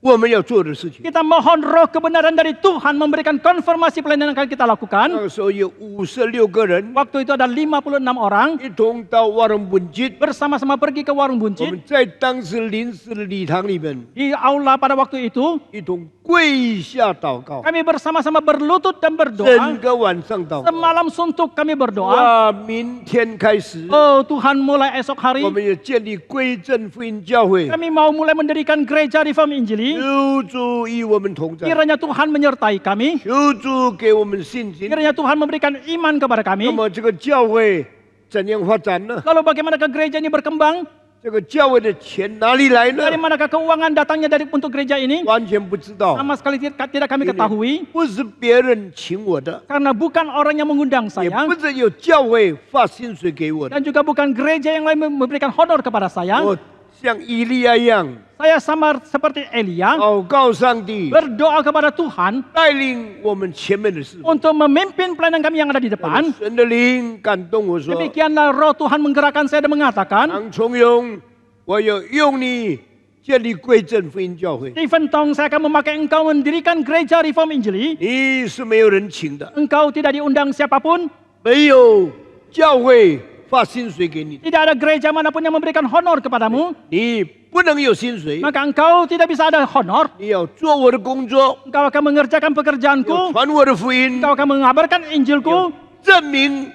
我们要做的事情。 kita mohon roh kebenaran dari Tuhan memberikan konfirmasi pelayanan yang akan kita 那 lakukan. 个时候有56个人 Waktu itu ada 56 orang 一同到Warung Buncit， bersama-sama pergi ke warung 我 buncit. 们在当时临时的礼堂里面 Di aula pada waktu itu, 一同跪下祷告， kami bersama-sama berlutut dan 整 berdoa. 个晚上祷告。 Semalam suntuk kami berdoa. 哇，明天开始， Oh Tuhan, mulai esok hari 我们也建立归正福音教会。 kami mau mulai mendirikan gereja Reform Injili. 求主与我们同在， Kiranya Tuhan menyertai kami. 求主给我们信心。 Kiranya Tuhan memberikan iman kepada 那 kami. 么这个教会怎样发展呢？ Lalu bagaimanakah gereja ini berkembang? 这个教会的钱哪里来呢？ Dari manakah keuangan datangnya dari untuk gereja ini? 完全不知道， Sama sekali tidak kami ketahui. 不是别人请我的， Karena bukan orang yang mengundang 也 saya. 不是有教会发薪水给我的。 Dan juga bukan gereja yang lain memberikan honor kepada saya. 我像以利亚一样， Saya sama seperti Elia. 祷告上帝 Berdoa kepada Tuhan 带领我们前面的事。 untuk memimpin pelayanan kami yang ada di depan. 神的灵感动我说 Demikianlah roh Tuhan menggerakkan saya dan：“ mengatakan, 唐崇荣，我要用你建立归正福音教会。 Stephen Tong, saya akan memakai engkau mendirikan gereja Reform Injili. 你是没有人请的， Engkau tidak diundang siapapun. 没有教会发薪水给你， Tidak ada gereja manapun yang memberikan honor kepadamu. 你不能有薪水。 Maka engkau tidak bisa ada honor. 你要做我的工作， Engkau akan mengerjakan 要 pekerjaanku. 传我的福音， Engkau akan mengabarkan Injilku. 证明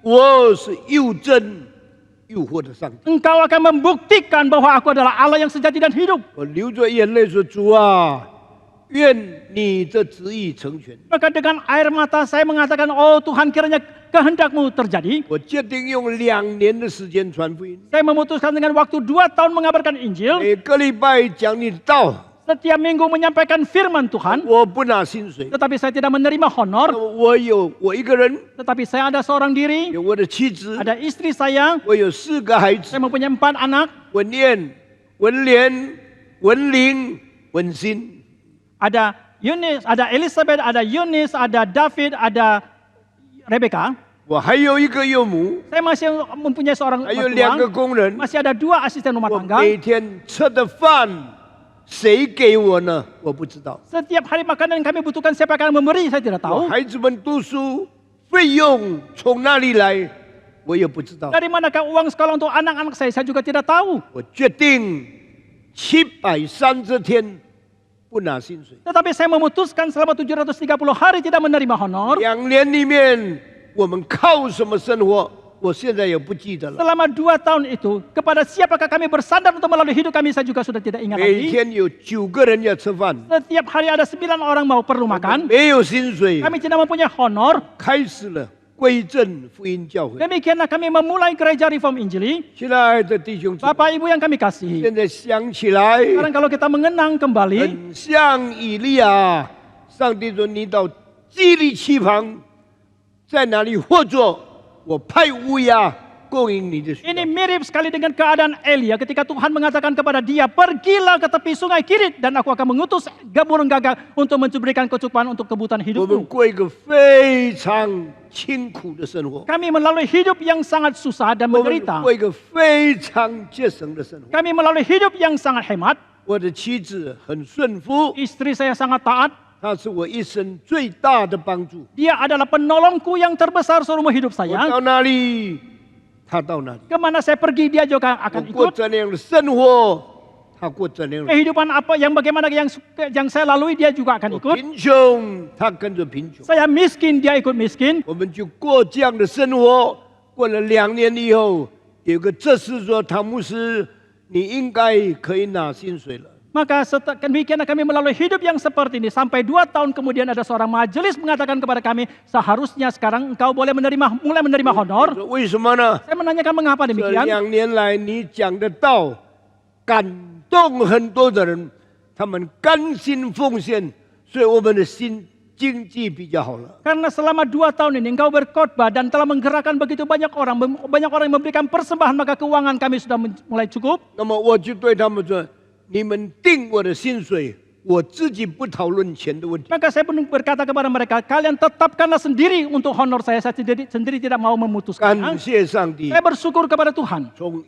我是又真又活的上帝。 Engkau akan membuktikan bahwa aku adalah Allah yang sejati dan hidup. 我流着眼泪说：主啊，愿你的旨意成全。 Maka dengan air mata saya mengatakan, oh Tuhan, kiranya kehendakmu terjadi. 我决定用2年的时间传福音， Saya memutuskan dengan waktu 2 tahun mengabarkan Injil. 每个礼拜讲你的道， Setiap minggu menyampaikan firman Tuhan. 我不拿薪水。 Tetapi saya tidak menerima 那 honor. 么我有我一个人， Tetapi saya ada seorang diri. 有我的妻子， Ada istri saya. 我有4个孩子 Saya，mempunyai 4 anak. 文念、文莲、文玲、文心。 Ada Yunis, ada Elizabeth, ada Yunis, ada David, ada Rebecca. 我还有一个岳母， Saya masih mempunyai seorang 还有2个 mertua. 工人。 Masih ada 2 asisten rumah 我 tangga. 每天吃的饭谁给我呢？我不知道。 Setiap hari makanan yang kami butuhkan siapa yang akan memberi saya tidak 我 tahu. 孩子们读书费用从哪里来，我也不知道。 Dari manakah uang sekolah untuk anak-anak saya juga tidak tahu. 我决定730天不拿薪水。 Tetapi saya memutuskan selama 730 hari tidak menerima honor. 2年里面我们靠什么生活？我现在也不记得了。 Selama 2 tahun itu, kepada siapakah kami bersandar untuk melalui hidup kami, saya juga sudah tidak ingat 每 lagi. 天有9个人要吃饭， Setiap hari ada 9 orang mau perlu makan. 没有薪水， Kami tidak mempunyai honor. 开始了归正福音教会。 Demikianlah kami memulai gereja Reform Injili. 亲爱的弟兄姊妹， Bapak Ibu yang kami kasihi. 现在想起来， Sekarang kalau kita mengenang kembali, 很像以利亚。上帝说：“你到基利七旁，在哪里或作，我派乌鸦供应你的需要。” ini mirip sekali dengan keadaan Elia ketika Tuhan mengatakan kepada dia, pergilah ke tepi sungai Kirit dan aku akan mengutus burung gagak untuk memberikan kecukupan untuk kebutuhan 我们 hidupmu. 过一个非常清苦的生活， Kami melalui hidup yang sangat susah dan 我们 menderita. 过一个非常节省的生活。 Kami melalui hidup yang sangat hemat. 我的妻子很顺服， Istri saya sangat taat. 他是我一生最大的帮助。 Dia adalah penolongku yang terbesar seumur hidup 我 saya. 到哪里，他到哪里； Kemana saya pergi, dia juga 我 akan 过 ikut. 怎样的生活，他过怎样的； Kehidupan apa yang bagaimana yang saya lalui, dia juga akan 我 ikut. 贫穷，他跟着贫穷。 Saya miskin, dia ikut miskin. 我们就过这样的生活。过了2年以后，有个执事说：“唐牧师，你应该可以拿薪水了。” Maka demikian kami melalui hidup yang seperti ini. Sampai 2 tahun kemudian ada seorang majelis mengatakan kepada kami, seharusnya sekarang engkau mulai menerima honor. 我说为什么呢？ Saya menanyakan mengapa 这 demikian. 2年来你讲的道，感动很多的人，他们甘心奉献，所以我们的经济比较好了。 Karena selama 2 tahun ini engkau berkhotbah dan telah menggerakkan begitu banyak orang yang memberikan persembahan, maka keuangan kami sudah mulai cukup. 那么我就对他们说：“你们定我的薪水，我自己不讨论钱的问题。” Maka saya pun berkata kepada mereka, kalian tetapkanlah sendiri untuk honor saya sendiri tidak mau memutuskan. 感谢上帝 Saya，bersyukur kepada Tuhan. 从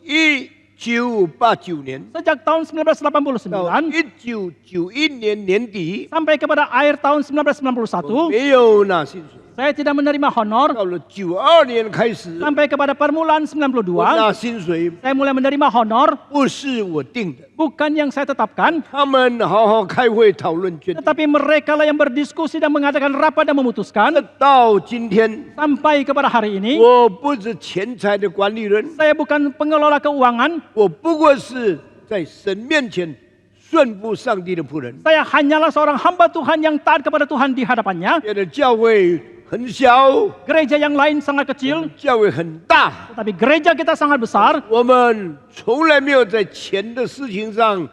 1989年 Sejak tahun 1989 到1991年年底， sampai kepada akhir tahun 1991, 没有拿薪水。 saya tidak menerima honor. 到了92年开始， Sampai kepada permulaan 92, 我拿薪水 saya mulai menerima honor, 不是我定的， bukan yang saya tetapkan, 他们好好开会讨论决定。 tetapi mereka lah yang berdiskusi dan mengadakan rapat dan memutuskan. 到今天， Sampai kepada hari ini, 我不是钱财的管理人， saya bukan pengelola keuangan, 我不过是在神面前顺服上帝的仆人。 saya hanyalah seorang hamba Tuhan yang taat kepada Tuhan di hadapannya. 别的教会很小， Gereja yang lain sangat kecil, 教会很大， tetapi gereja kita sangat besar. 我们从来没有在钱的事情上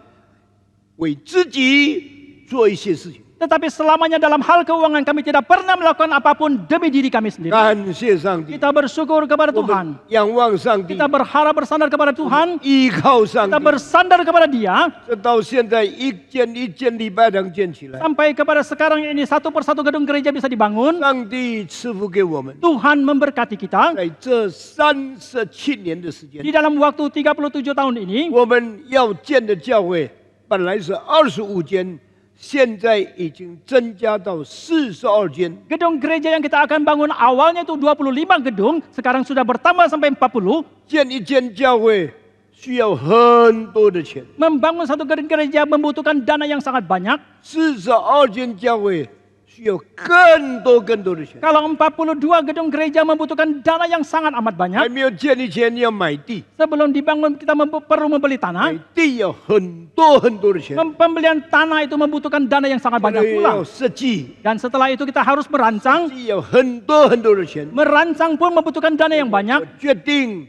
为自己做一些事情。 Tetapi selamanya dalam hal keuangan kami tidak pernah melakukan apapun demi diri kami sendiri. 感谢上帝， Kita bersyukur kepada 我 Tuhan. 们仰望上帝 Kita，berharap bersandar kepada Tuhan. 依靠上 Kita 帝。 bersandar kepada Dia. 这到现在一间一间礼拜堂建起来， Sampai kepada sekarang ini satu persatu gedung gereja bisa dibangun. 上帝赐福给我们， Tuhan memberkati kita. 在这37年的时间 Di，dalam waktu 37 tahun ini, 我们要建的教会本来是25间，现在已经增加到42间。 gedung gereja yang kita akan bangun awalnya itu 25 gedung, sekarang sudah bertambah sampai 40. 建一间教会需要很多的钱， Membangun satu gedung gereja membutuhkan dana yang sangat banyak. 42间教会需要更多的钱。 Kalau 42 gedung gereja membutuhkan dana yang sangat amat 还 banyak. 没有建立前，你要买地， Sebelum dibangun kita perlu membeli 买 tanah. 地要很多的钱， Pembelian tanah itu membutuhkan dana yang sangat 可能 banyak 要 pula. 设计， Dan setelah itu kita harus merancang. 设计要很多的钱。 Merancang pun membutuhkan dana yang 我 banyak. 决定，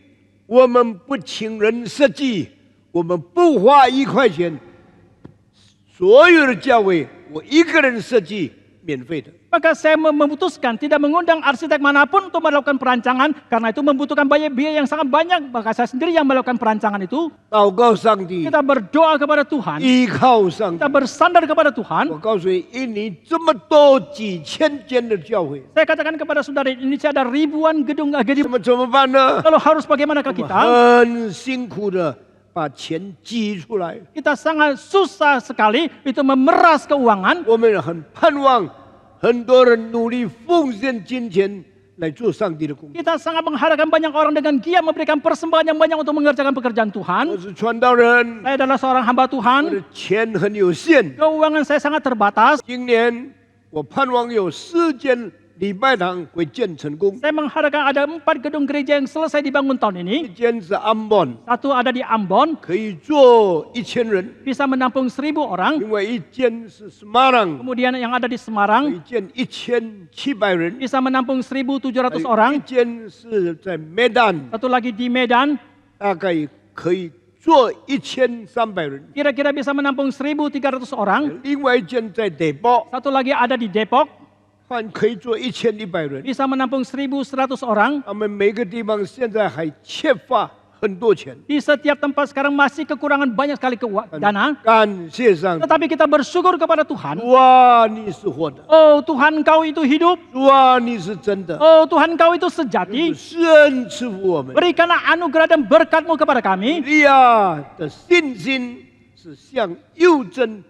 我们不请人设计，我们不花1块钱，所有的教会我一个人设计，免费的。 Maka saya memutuskan tidak mengundang arsitek manapun untuk melakukan perancangan. Karena itu membutuhkan biaya yang sangat banyak. Maka saya sendiri yang melakukan perancangan itu. 祷告上帝， Kita berdoa kepada Tuhan. 依靠上帝 Kita。bersandar kepada Tuhan. 我告诉你，印尼这么多几千间的教会， Saya katakan kepada saudara, di Indonesia ada ribuan gedung. 怎么办呢？ Lalu harus bagaimanakah 我们 kita? 很辛苦的把钱挤出来， Kita sangat susah sekali itu memeras keuangan. 我们很盼望很多人努力奉献金钱来做上帝的工作。 Kita sangat mengharapkan banyak orang dengan giat memberikan persembahan yang banyak untuk mengerjakan pekerjaan 我 Tuhan. 是传道人， Saya adalah seorang hamba 我 Tuhan. 的钱很有限。 Keuangan saya sangat terbatas. 今年我盼望有4间礼拜堂会建成功， Saya mengharapkan ada 4 gedung gereja yang selesai dibangun tahun 一 ini. 间是安bonSatu ada di Ambon, 可以坐1000人， bisa menampung 1000 orang. 另外一间是 Semarang， Kemudian yang ada di 可 Semarang 以建1700人， bisa menampung 1.700 还有一 orang. 间是在 Medan， Satu lagi di Medan, 大概可以坐1300人， kira-kira bisa menampung 1.300 orang. 另外一间在 Depok， Satu lagi ada di Depok, 可以坐1100人。 bisa menampung 1.100 orang. 他们每个地方现在还缺乏很多钱， Di setiap tempat sekarang masih kekurangan banyak sekali dana. 感谢上帝。 Tetapi kita bersyukur kepada Tuhan. 主啊，你是活的， Oh Tuhan, Engkau itu hidup. 主啊，你是真的， Oh Tuhan, Engkau itu sejati. 施恩赐福我们。 Berikanlah anugerah dan berkat-Mu kepada kami. 利亚的信心是像幼珍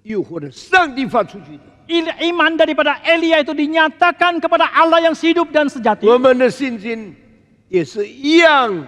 诱惑的上帝发出去的。 Iman daripada Elia itu dinyatakan kepada Allah yang hidup dan sejati. 我们的信心也是一样，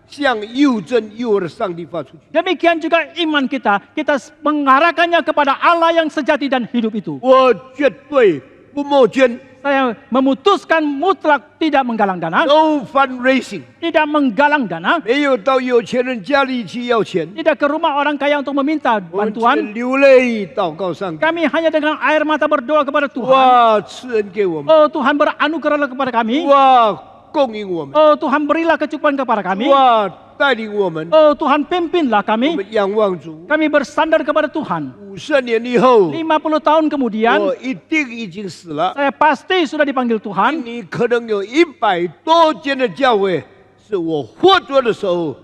向又真又活的上帝发出去。 Demikian juga iman kita, kita mengarahkannya kepada Allah yang sejati dan hidup itu. 我绝对不募捐 Saya memutuskan mutlak tidak menggalang dana, ，no fundraising， tidak menggalang dana, 没有到有钱人家里去要钱， tidak ke rumah orang kaya untuk meminta 我们只 bantuan. 流泪祷告上帝。 Kami hanya dengan air mata berdoa kepada Tuhan. 哇，赐恩给我们， Oh Tuhan beranugerahlah kepada kami. 哇，供应我们， Oh Tuhan berilah kecukupan kepada kami. 哇，带领我们， Oh Tuhan pimpinlah 我 kami. 们仰望主。 Kami bersandar kepada Tuhan. 50年以后， 50 tahun kemudian, 我一定已经死了。 saya pasti sudah dipanggil Tuhan. 你可能有100多间的教会，是我活着的时候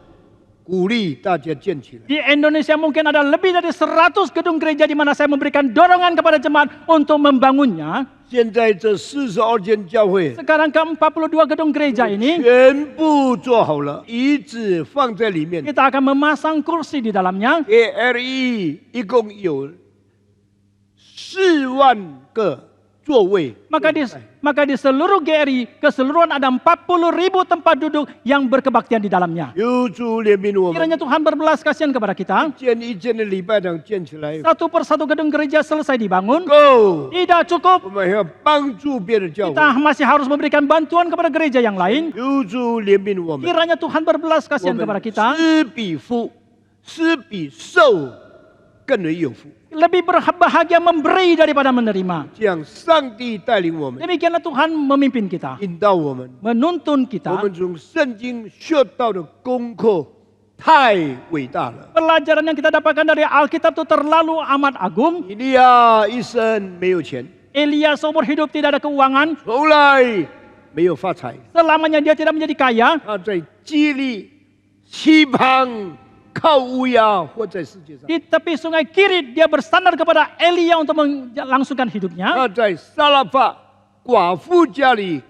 鼓励大家建起来。 Di Indonesia mungkin ada lebih dari 100 gedung gereja di mana saya memberikan dorongan kepada jemaat untuk membangunnya. 现在这42间教会 Sekarang ke 42 gedung gereja ini, 全部做好了，椅子放在里面。 kita akan memasang kursi di dalamnya. ARE 一共有4万个座位。 Maka di seluruh GRI keseluruhan ada 40.000 tempat duduk yang berkebaktian di dalamnya. 有主怜悯我们， Kiranya Tuhan berbelas kasihan kepada kita. 建一间的礼拜堂建起来 Satu persatu gedung gereja selesai dibangun. 够， Tidak cukup. 我们还要帮助别的教会。 Kita masih harus memberikan bantuan kepada gereja yang lain. 有主怜悯我们， Kiranya Tuhan berbelas 我 kasihan 们 kepada kita. 施比受，施比受更为有福。 Lebih berbahagia memberi daripada menerima. 这样，上帝带领我们， Demikianlah Tuhan memimpin kita. 引导我们。 Menuntun 我 kita. 们从圣经学到的功课太伟大了。 Pelajaran yang kita dapatkan dari Alkitab itu terlalu amat agung. 以利亚一生没有钱， Elia seumur hidup tidak ada keuangan. 从来没有发财。 Selamanya dia tidak menjadi kaya. 他在基利西旁靠乌鸦活在世界上。 Di tepi sungai Kirit dia bersandar kepada Elia untuk melangsungkan hidupnya. 他在撒拉法寡妇家里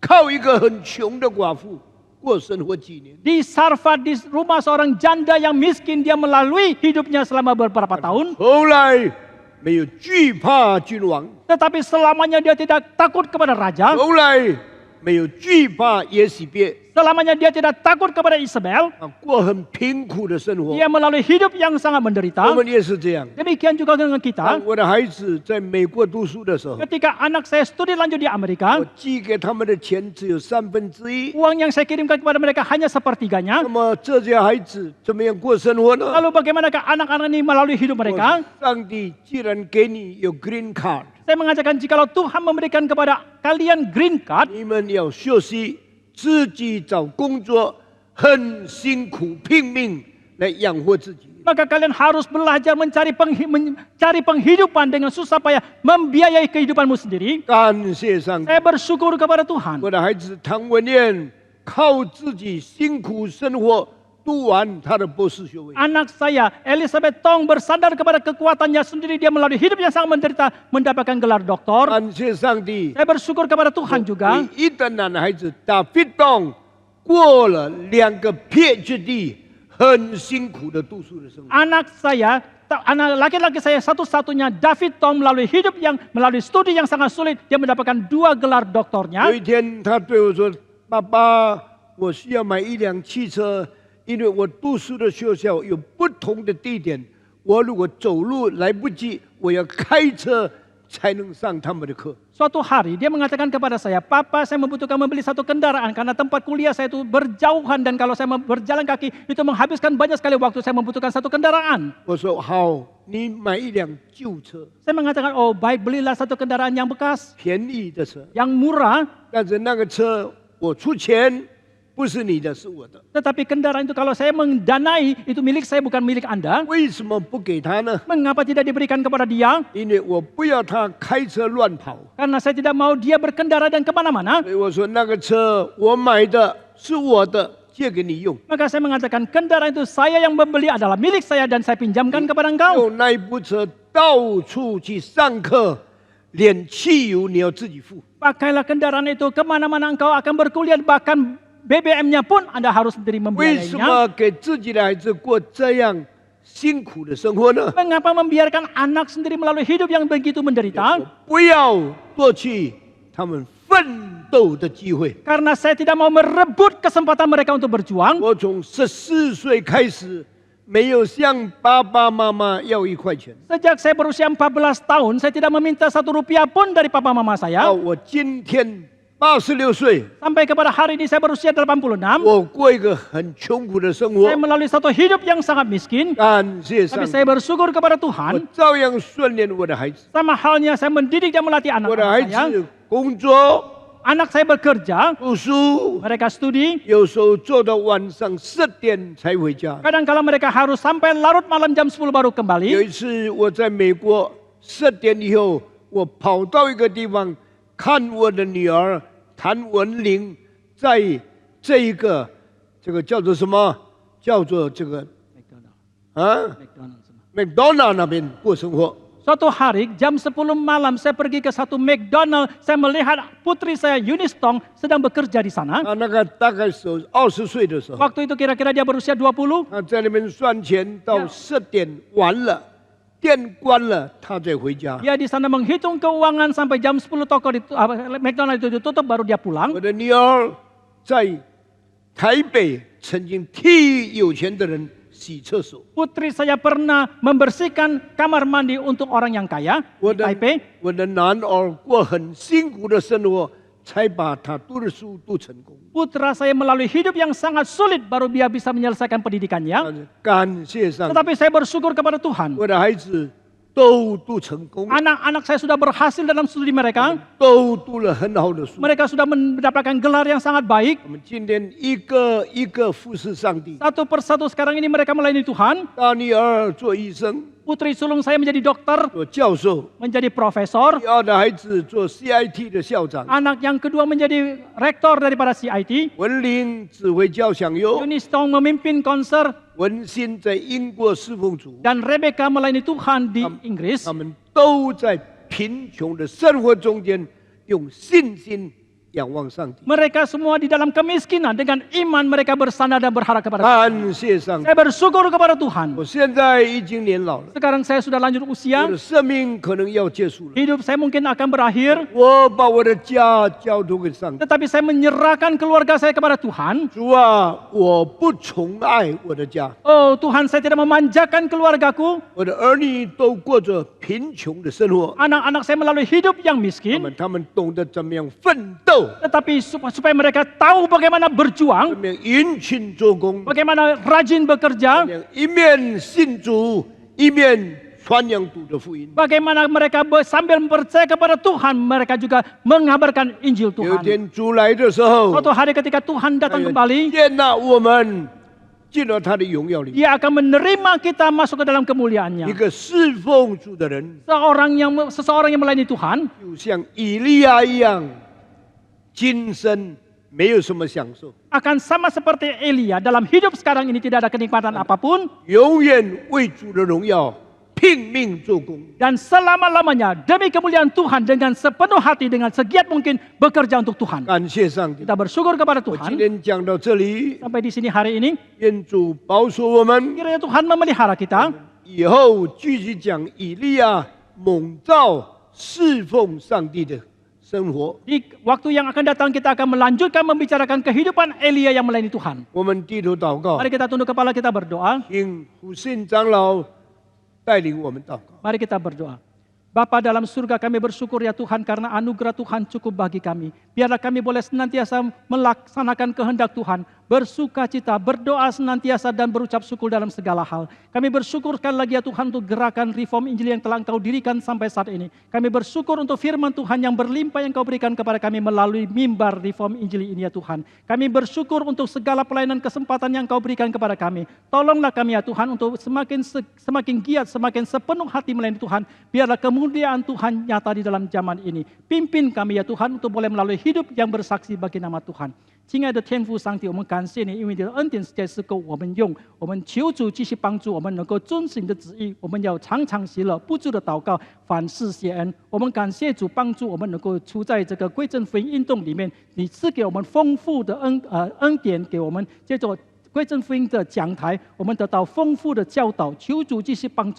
靠一个很穷的寡妇过生活几年。 Di Sarfat, di rumah seorang janda yang miskin, dia melalui hidupnya selama beberapa tahun. 从来没有惧怕君王， Tetapi selamanya dia tidak takut kepada raja. 从来没有惧怕耶洗别。 Selamanya dia tidak takut kepada Isabel. 啊，过很贫苦的生活。 Dia melalui hidup yang sangat 我 menderita. 们也是这样。 Demikian juga dengan 当 kita. 我的孩子在美国读书的时候， Ketika anak saya studi lanjut di Amerika, 我寄给他们的钱只有1/3。 uang yang saya kirimkan kepada mereka hanya sepertiganya. 那么这些孩子怎么样过生活呢？ Lalu bagaimanakah anak-anak ini melalui hidup 我 mereka? 说上帝既然给你有 green card， Saya mengatakan jikalau Tuhan memberikan kepada kalian green card, 你们要学习自己找工作，很辛苦拼命来养活自己。 maka kalian harus belajar mencari penghidupan dengan susah payah, membiayai kehidupanmu sendiri. 感谢上帝， Saya bersyukur kepada Tuhan. 我的孩子唐文燕靠自己辛苦生活读完他的博士学位。 Anak saya, Elizabeth Tong, bersandar kepada kekuatannya sendiri. Dia melalui hidup yang sangat menderita, mendapatkan gelar doktor. 感谢上帝， Saya bersyukur kepada Tuhan juga. 唯一的男孩子大飞东过了2个 PhD， 很辛苦的读书的生活。 Anak saya, anak laki-laki saya satu-satunya, David Tom, melalui studi yang sangat sulit, dia mendapatkan 2 gelar 有 doktornya. 一天，他对我说：“爸爸，我需要买一辆汽车，因为我读书的学校有不同的地点，我如果走路来不及，我要开车才能上他们的课。” Suatu hari dia mengatakan kepada saya, Papa, saya membutuhkan membeli satu kendaraan karena tempat kuliah saya itu berjauhan dan kalau saya berjalan kaki itu menghabiskan banyak sekali waktu. Saya membutuhkan satu kendaraan. 我说：“好，你买一辆旧车， Saya mengatakan, oh baik, belilah satu kendaraan yang bekas, 便宜的车， yang murah. 但是那个车我出钱，不是你的，是我的。 Tetapi kendaraan itu kalau saya mendanai, itu milik saya bukan milik Anda. 为什么不给他呢？ Mengapa tidak diberikan kepada dia? 因为我不要他开车乱跑。 Karena saya tidak mau dia berkendara dan kemana-mana. 所以我说那个车我买的是我的，借给你用。 Maka saya mengatakan kendaraan itu saya yang membeli adalah milik saya dan saya pinjamkan kepada engkau. 用那一部车到处去上课，连汽油你要自己付。 Pakailah kendaraan itu kemana-mana engkau akan berkuliah, bahkan BBM-nya pun Anda harus sendiri 为什 membiayainya. 么给自己的孩子过这样辛苦的生活呢？ Mengapa membiarkan anak sendiri melalui hidup yang begitu menderita? 不要夺去他们奋斗的机会。 Karena saya tidak mau merebut kesempatan mereka untuk berjuang. 我从14岁开始，没有向爸爸妈妈要1块钱， Sejak saya berusia 14 tahun, saya tidak meminta 1 rupiah pun dari papa mama 到 saya. 我今天86岁， Sampai kepada hari ini saya berusia 86. 我过一个很穷苦的生活 Saya。melalui satu hidup yang sangat miskin. 感谢上 Tapi 帝， saya bersyukur kepada 我 Tuhan. 照样训练我的孩子。 Sama halnya saya mendidik dan melatih 我的孩 anak-anak saya. 子工作、 Anak saya bekerja, 读书， mereka studi. 有时候做到晚上10点才回家。 Kadang-kala mereka harus sampai larut malam jam 10 baru 有 kembali. 一次我在美国10点以后，我跑到一个地方看我的女儿谭文玲，在这一个这个叫做什么？叫做这个啊 McDonald 那边过生活。 Suatu hari jam 10 malam saya pergi ke satu McDonald. Saya melihat putri saya Eunice Tong sedang bekerja di sana. 他那个大概是20岁的时候， Waktu itu kira-kira dia berusia 20. 他在那边算钱，到10点完了，店关了，他再回家。 Dia di sana menghitung keuangan sampai jam 10 toko McDonald itu ditutup baru dia 我 pulang. 的女儿在台北曾经替有钱的人洗厕所。 Putri saya pernah membersihkan kamar mandi untuk orang yang kaya 我 di 的 Taipei. 我的男儿过很辛苦的生活，才把他读的书读成功。 Putra saya melalui hidup yang sangat sulit baru dia bisa menyelesaikan pendidikannya. 感谢上帝， Tetapi saya bersyukur kepada Tuhan. 我的孩子都读成功， Anak-anak saya sudah berhasil dalam studi mereka. 都读了很好的书。 Mereka sudah mendapatkan gelar yang sangat baik. 我们今天一个一个服侍上帝。 Satu persatu sekarang ini mereka melayani Tuhan. 大女儿做医生， Putri sulung saya menjadi dokter, 做教授； menjadi profesor. 第二的孩子做 CIT 的校长， Anak yang kedua menjadi rektor daripada CIT. 文林指挥交响乐， Eunice Tong memimpin konser 文心在英国侍奉主， dan Rebecca melayani Tuhan di Inggris. 他们都在贫穷的生活中间用信心仰望上帝。 Mereka semua di dalam kemiskinan dengan iman mereka bersandar dan berharap kepada Tuhan. 感谢上帝！ Saya bersyukur kepada Tuhan. 我现在已经年老了， Sekarang saya sudah lanjut 我 usia. 的生命可能要结束了。 Hidup saya mungkin akan berakhir. 我把我的家交托给上帝。 Tetapi saya menyerahkan keluarga saya kepada Tuhan. 主啊，我不宠爱我的家， Oh Tuhan, saya tidak memanjakan keluargaku. 我的儿女都过着贫穷的生活， Anak-anak saya melalui hidup yang 他 miskin. 们懂得怎么样奋斗， Tetapi supaya mereka tahu bagaimana 怎 berjuang, 么样殷勤做工， bagaimana rajin 怎 bekerja, 么样一面信主，一面传扬主的福音。 bagaimana mereka sambil percaya kepada Tuhan, mereka juga mengabarkan Injil 有一 Tuhan. 天主来的时候， Suatu hari ketika Tuhan 他 datang 要 kembali, 接纳我们进了他的荣耀里。 Dia akan menerima kita masuk ke dalam 一 kemuliaannya. 个侍奉主的人， Seseorang yang melayani Tuhan, 就像以利亚一样，今生没有什么享受， akan sama seperti Elia. Dalam hidup sekarang ini tidak ada kenikmatan apapun. 永远为主的荣耀拼命做工。 Dan selama-lamanya demi kemuliaan Tuhan dengan sepenuh hati, dengan segiat mungkin bekerja untuk Tuhan. 感谢上帝！ Kita bersyukur kepada 我 Tuhan. 今天讲到这里， Sampai di sini hari ini, 愿主保守我们， kiranya Tuhan memelihara kita. 以后继续讲以利亚蒙召侍奉上帝的生活。 Di waktu yang akan datang kita akan melanjutkan membicarakan kehidupan Elia yang melayani Tuhan. 我们低头祷告， Mari kita tunduk kepala, kita berdoa. 请胡信长老带领我们祷告。 Mari kita berdoa. Bapa dalam surga, kami bersyukur ya Tuhan karena anugerah Tuhan cukup bagi kami. Biarlah kami boleh senantiasa melaksanakan kehendak Tuhan, bersuka cita, berdoa senantiasa dan berucap syukur dalam segala hal. Kami bersyukur sekali lagi ya Tuhan untuk gerakan Reform Injil yang telah Engkau dirikan sampai saat ini. Kami bersyukur untuk firman Tuhan yang berlimpah yang Kau berikan kepada kami melalui mimbar Reform Injil ini ya Tuhan. Kami bersyukur untuk segala pelayanan kesempatan yang Kau berikan kepada kami. Tolonglah kami ya Tuhan untuk semakin giat, semakin sepenuh hati melayani Tuhan. Biarlah kemuliaan Tuhan nyata di dalam zaman ini. Pimpin kami ya Tuhan untuk boleh melalui hidup yang bersaksi bagi nama Tuhan. 亲爱的天父上帝，我们感谢你，因为你的恩典实在是够我们用。我们求主继续帮助我们，能够遵行你的旨意。我们要常常喜乐，不住的祷告，凡事谢恩。我们感谢主帮助我们能够处在这个归正福音运动里面，你赐给我们丰富的恩典给我们，接着归正福音的讲台，我们得到丰富的教导，求主继续帮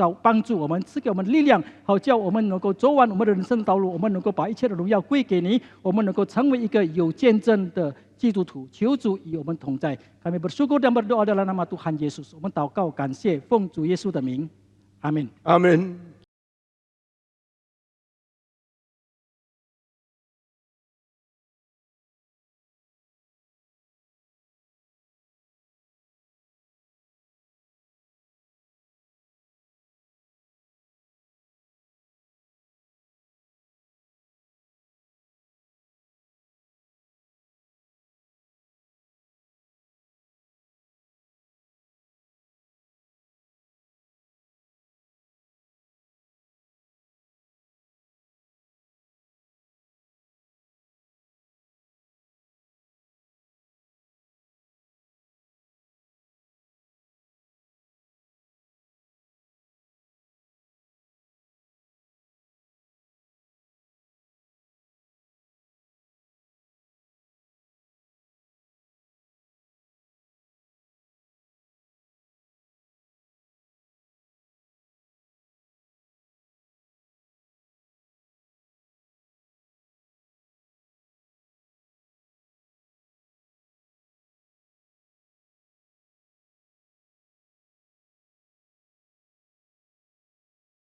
助我们，赐给我们力量，好叫我们能够走完我们的人生道路，我们能够把一切的荣耀归给你，我们能够成为一个有见证的基督徒。求主与我们同在。Kami bersyukur dan berdoa dalam nama Tuhan Yesus。我们祷告感谢，奉主耶稣的名，阿门。阿门。